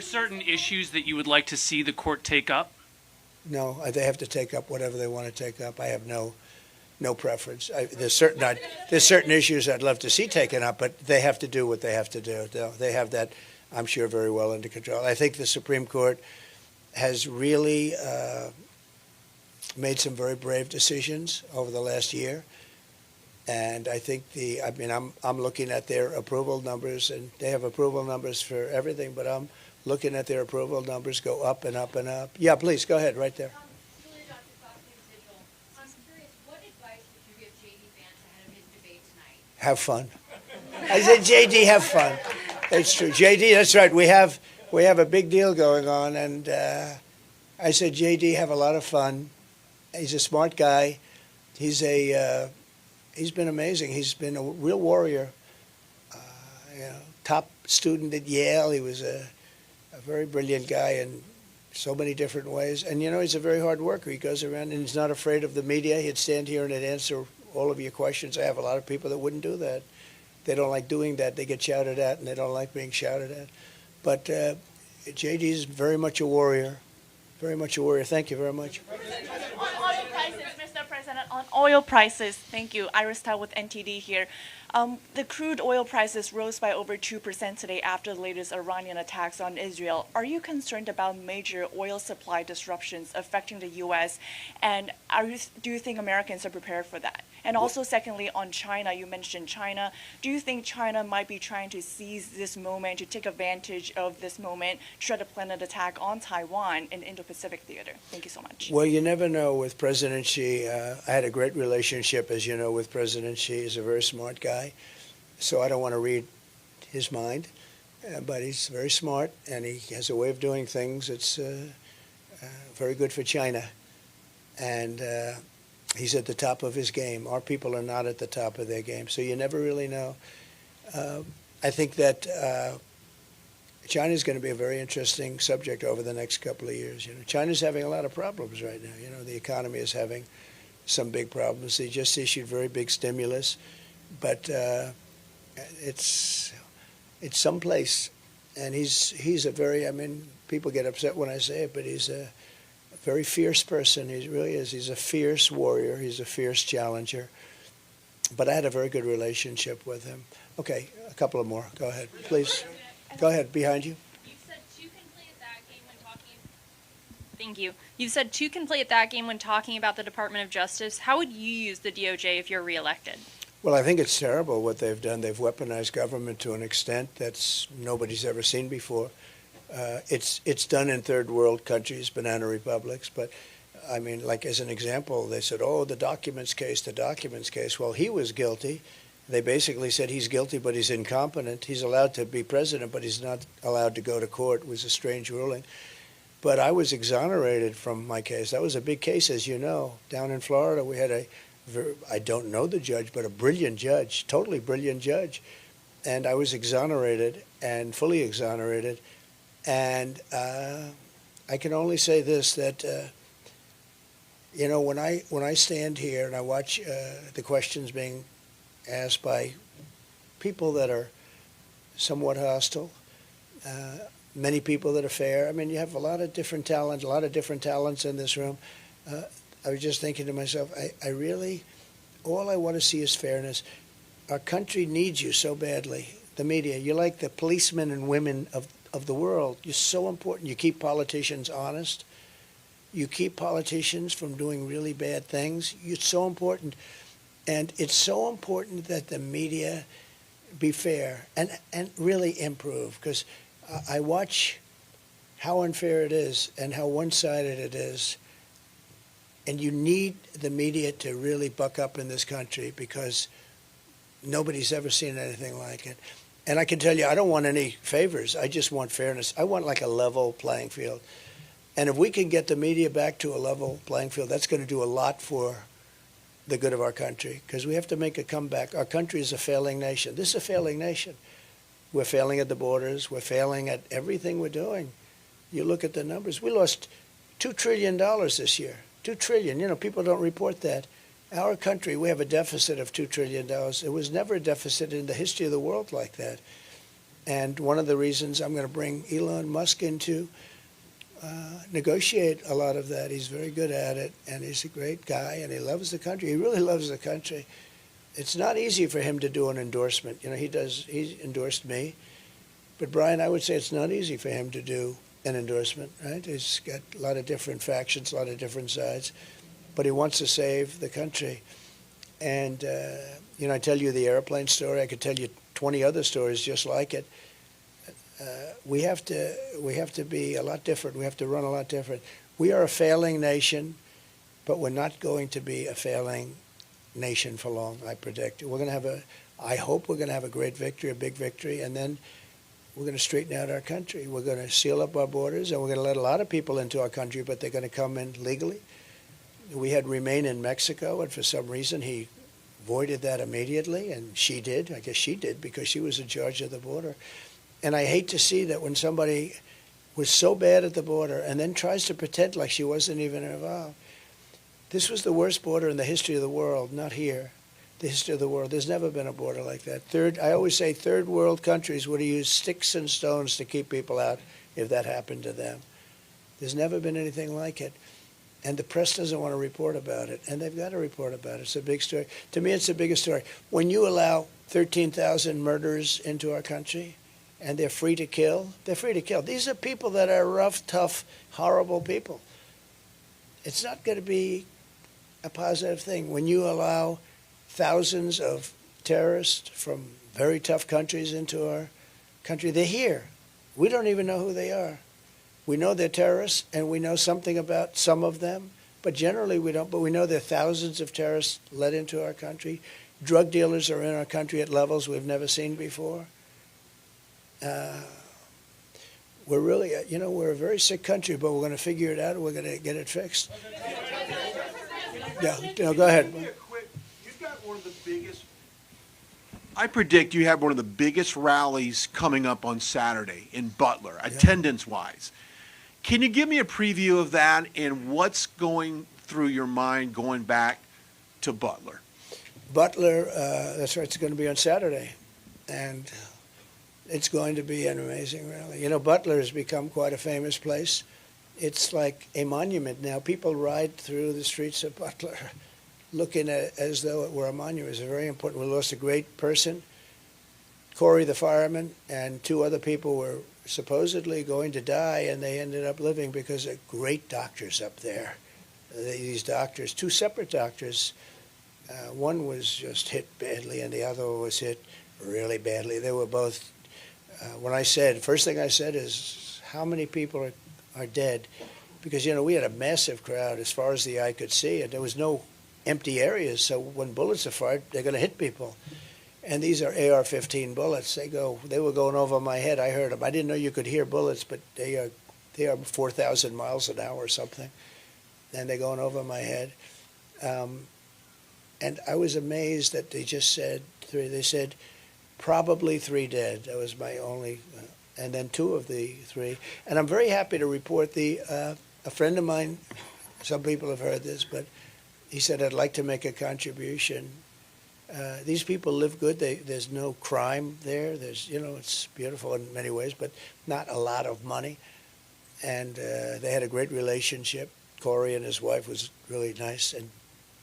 [SPEAKER 12] there certain issues that you would like to see the court take up?
[SPEAKER 1] No, they have to take up whatever they want to take up. I have no preference. There's certain issues I'd love to see taken up, but they have to do what they have to do. They have that, I'm sure, very well under control. I think the Supreme Court has really made some very brave decisions over the last year. And I think I'm looking at their approval numbers, and they have approval numbers for everything, but I'm looking at their approval numbers go up and up and up. Yeah, please, go ahead, right there.
[SPEAKER 13] Julia Dr. Fox News Digital. I'm curious, what advice would you give J.D. Vance ahead of his debate tonight?
[SPEAKER 1] Have fun. I said, JD, have fun. That's true. JD, that's right. We have a big deal going on, and I said, JD, have a lot of fun. He's a smart guy. He's been amazing. He's been a real warrior. Top student at Yale. He was a very brilliant guy in so many different ways. And, he's a very hard worker. He goes around and he's not afraid of the media. He'd stand here and he'd answer all of your questions. I have a lot of people that wouldn't do that. They don't like doing that. They get shouted at, and they don't like being shouted at. But JD is very much a warrior. Very much a warrior. Thank you very much.
[SPEAKER 14] On oil prices, Mr. President, on oil prices, thank you. Iris Tao with NTD here. The crude oil prices rose by over 2% today after the latest Iranian attacks on Israel. Are you concerned about major oil supply disruptions affecting the U.S.? And do you think Americans are prepared for that? And also, secondly, on China, you mentioned China. Do you think China might be trying to seize this moment, to take advantage of this moment, try to plan an attack on Taiwan in the Indo-Pacific theater? Thank you so much.
[SPEAKER 1] Well, you never know with President Xi. I had a great relationship, as you know, with President Xi. He's a very smart guy. So I don't want to read his mind, but he's very smart, and he has a way of doing things that's very good for China. And he's at the top of his game. Our people are not at the top of their game, so you never really know. I think that China is going to be a very interesting subject over the next couple of years. China's having a lot of problems right now. The economy is having some big problems. They just issued very big stimulus, but it's someplace, and he's a very, people get upset when I say it, but he's a very fierce person. He really is. He's a fierce warrior. He's a fierce challenger. But I had a very good relationship with him. Okay, a couple of more. Go ahead, please. Go ahead, behind you.
[SPEAKER 15] Thank you. You've said two can play at that game when talking about the Department of Justice. How would you use the DOJ if you're reelected?
[SPEAKER 1] Well, I think it's terrible what they've done. They've weaponized government to an extent that's nobody's ever seen before. It's done in third world countries, banana republics. But like as an example, they said, "Oh, the documents case." Well, he was guilty. They basically said he's guilty, but he's incompetent. He's allowed to be president, but he's not allowed to go to court. It was a strange ruling. But I was exonerated from my case. That was a big case, as you know. Down in Florida, we had I don't know the judge, but a brilliant judge, totally brilliant judge. And I was exonerated and fully exonerated. And I can only say this, that, when I stand here and I watch the questions being asked by people that are somewhat hostile, many people that are fair. You have a lot of different talents in this room. I was just thinking to myself, all I want to see is fairness. Our country needs you so badly. The media, you're like the policemen and women of the world. You're so important. You keep politicians honest. You keep politicians from doing really bad things. You're so important. And it's so important that the media be fair and really improve, because I watch how unfair it is and how one-sided it is. And you need the media to really buck up in this country, because nobody's ever seen anything like it. And I can tell you, I don't want any favors. I just want fairness. I want like a level playing field. And if we can get the media back to a level playing field, that's going to do a lot for the good of our country, because we have to make a comeback. Our country is a failing nation. This is a failing nation. We're failing at the borders. We're failing at everything we're doing. You look at the numbers. We lost $2 trillion this year. $2 trillion. People don't report that. Our country, we have a deficit of $2 trillion. It was never a deficit in the history of the world like that. And one of the reasons I'm going to bring Elon Musk in to negotiate a lot of that. He's very good at it, and he's a great guy, and he loves the country. He really loves the country. It's not easy for him to do an endorsement. He endorsed me. But Brian, I would say it's not easy for him to do an endorsement, right? He's got a lot of different factions, a lot of different sides, but he wants to save the country. And, I tell you the airplane story. I could tell you 20 other stories just like it. We have to be a lot different. We have to run a lot different. We are a failing nation, but we're not going to be a failing nation for long, I predict. I hope we're going to have a great victory, a big victory, and then we're going to straighten out our country. We're going to seal up our borders, and we're going to let a lot of people into our country, but they're going to come in legally. We had Remain in Mexico, and for some reason he voided that immediately, and she did. I guess she did because she was in charge of the border. And I hate to see that when somebody was so bad at the border and then tries to pretend like she wasn't even involved. This was the worst border in the history of the world, not here, the history of the world. There's never been a border like that. I always say third world countries would have used sticks and stones to keep people out if that happened to them. There's never been anything like it. And the press doesn't want to report about it, and they've got to report about it. It's a big story. To me, it's the biggest story. When you allow 13,000 murders into our country, and they're free to kill, they're free to kill. These are people that are rough, tough, horrible people. It's not going to be a positive thing. When you allow thousands of terrorists from very tough countries into our country, they're here. We don't even know who they are. We know they're terrorists, and we know something about some of them, but generally we don't. But we know there are thousands of terrorists let into our country. Drug dealers are in our country at levels we've never seen before. We're really, we're a very sick country, but we're going to figure it out and we're going to get it fixed. Yeah, go ahead.
[SPEAKER 8] You've got one of the biggest, I predict you have one of the biggest rallies coming up on Saturday in Butler, attendance-wise. Can you give me a preview of that and what's going through your mind going back to Butler?
[SPEAKER 1] Butler, that's right, it's going to be on Saturday. And it's going to be an amazing rally. Butler has become quite a famous place. It's like a monument now. People ride through the streets of Butler looking at it as though it were a monument. It's very important. We lost a great person. Corey, the fireman, and two other people were supposedly going to die, and they ended up living because of great doctors up there. These doctors, two separate doctors, one was just hit badly, and the other was hit really badly. They were both. First thing I said is, how many people are dead? Because, we had a massive crowd as far as the eye could see, and there was no empty areas. So when bullets are fired, they're going to hit people. And these are AR-15 bullets. They were going over my head. I heard them. I didn't know you could hear bullets, but they are 4,000 miles an hour or something. And they're going over my head. And I was amazed that they just said three. They said, probably 3 dead. That was my only, and then 2 of the 3. And I'm very happy to report a friend of mine, some people have heard this, but he said, I'd like to make a contribution. These people live good. There's no crime there. It's beautiful in many ways, but not a lot of money. And they had a great relationship. Corey and his wife was really nice, and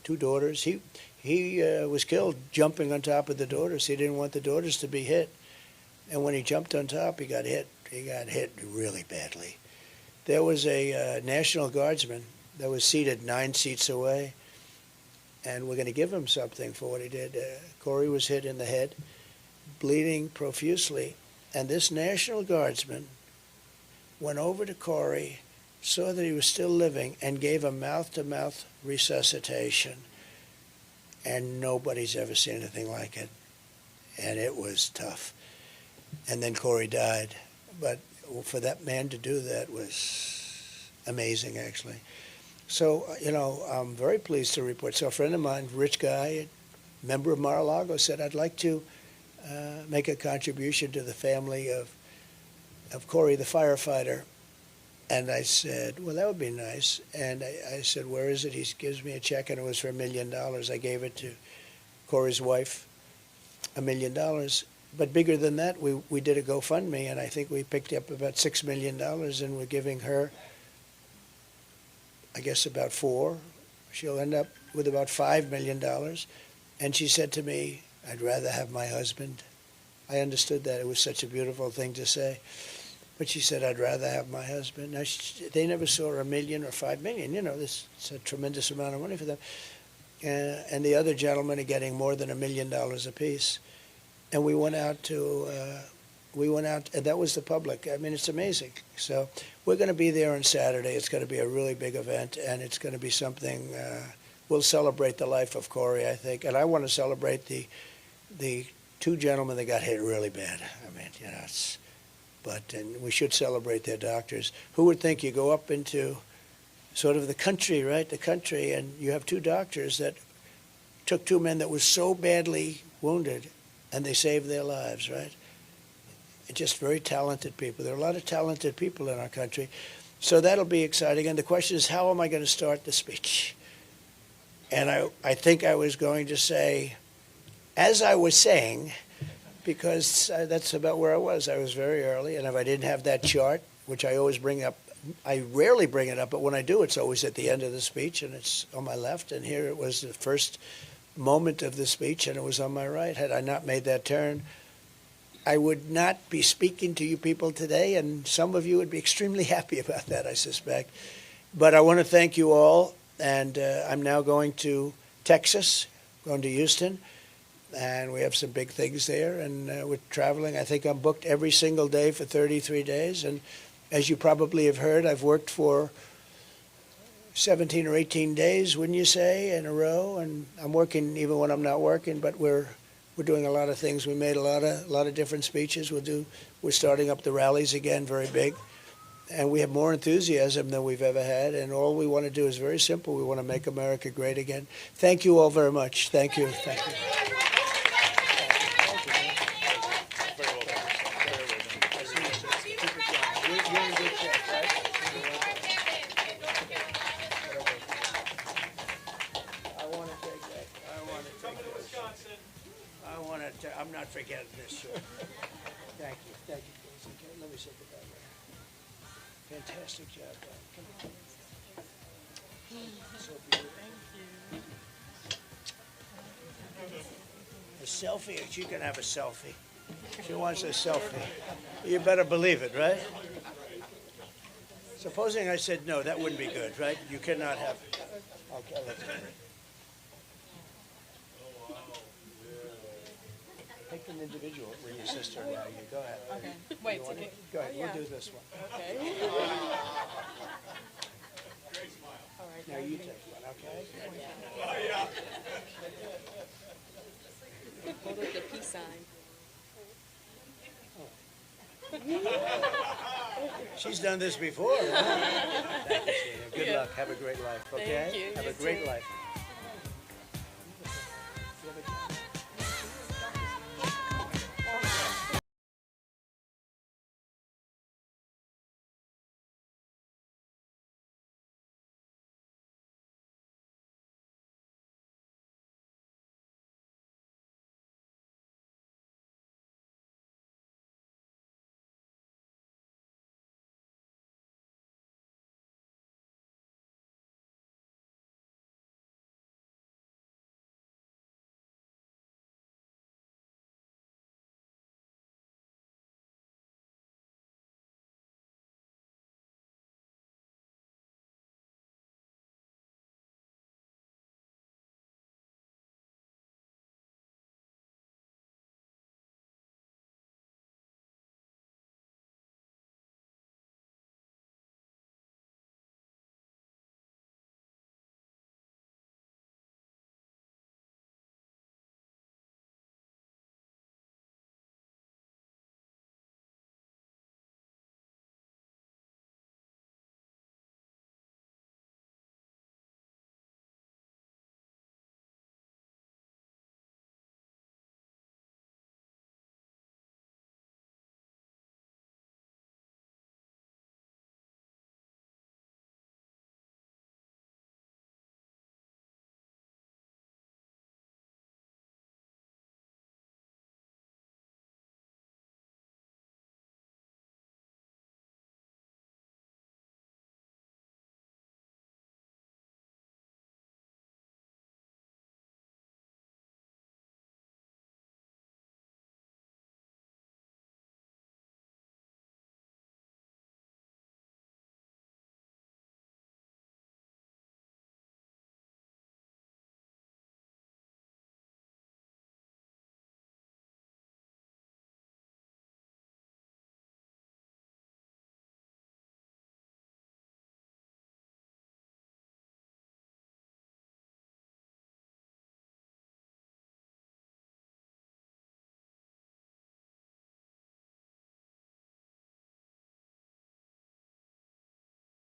[SPEAKER 1] 2 daughters. He was killed jumping on top of the daughters. He didn't want the daughters to be hit. And when he jumped on top, he got hit. He got hit really badly. There was a National Guardsman that was seated 9 seats away, and we're going to give him something for what he did. Corey was hit in the head, bleeding profusely, and this National Guardsman went over to Corey, saw that he was still living, and gave him mouth-to-mouth resuscitation. And nobody's ever seen anything like it. And it was tough. And then Corey died. But for that man to do that was amazing, actually. So, I'm very pleased to report. So a friend of mine, rich guy, member of Mar-a-Lago, said, I'd like to make a contribution to the family of Corey, the firefighter. And I said, well, that would be nice. And I said, where is it? He gives me a check, and it was for $1 million. I gave it to Corey's wife, $1 million. But bigger than that, we did a GoFundMe, and I think we picked up about $6 million, and we're giving her, I guess, about four. She'll end up with about $5 million. And she said to me, I'd rather have my husband. I understood that. It was such a beautiful thing to say. But she said, I'd rather have my husband. Now, they never saw $1 million or $5 million. You know, this is a tremendous amount of money for them. And the other gentlemen are getting more than $1 million apiece. And we went out, and that was the public. I mean, it's amazing. So we're going to be there on Saturday. It's going to be a really big event, and it's going to be something, we'll celebrate the life of Corey, I think. And I want to celebrate the two gentlemen that got hit really bad. I mean, you know, and we should celebrate their doctors. Who would think you go up into sort of the country, right? The country, and you have two doctors that took two men that were so badly wounded, and they saved their lives, right? Just very talented people. There are a lot of talented people in our country. So that'll be exciting. And the question is, how am I going to start the speech? And I think I was going to say, as I was saying, because that's about where I was. I was very early, and if I didn't have that chart, which I always bring up, I rarely bring it up, but when I do, it's always at the end of the speech, and it's on my left. And here it was the first moment of the speech, and it was on my right. Had I not made that turn, I would not be speaking to you people today, and some of you would be extremely happy about that, I suspect. But I want to thank you all, and I'm now going to Texas, going to Houston, and we have some big things there, and we're traveling. I think I'm booked every single day for 33 days, and as you probably have heard, I've worked for 17 or 18 days, wouldn't you say, in a row, and I'm working even when I'm not working, but we're doing a lot of things. We made a lot of different speeches. We're starting up the rallies again, very big, and we have more enthusiasm than we've ever had, and all we want to do is very simple. We want to make America great again. Thank you all very much. Thank you. Thank you. You're in good shape, right? I'm not forgetting this. Thank you. Thank you, please. Okay, let me sit down there. Fantastic job, Don. Come on. So beautiful. A selfie? She can have a selfie. She wants a selfie. You better believe it, right? Supposing I said no, that wouldn't be good, right? You cannot have. Okay, let's go. Pick an individual with your sister now. You go ahead.
[SPEAKER 2] Okay. Wait,
[SPEAKER 1] go ahead.
[SPEAKER 2] yeah.
[SPEAKER 1] We'll do this one.
[SPEAKER 2] Okay.
[SPEAKER 1] All right. Now you take one, okay?
[SPEAKER 2] Hold up the peace sign.
[SPEAKER 1] She's done this before. Huh? Thank you, Gina. Good luck. Have a great life, okay?
[SPEAKER 2] Thank you.
[SPEAKER 1] Have
[SPEAKER 2] You
[SPEAKER 1] a great
[SPEAKER 2] too.
[SPEAKER 1] life.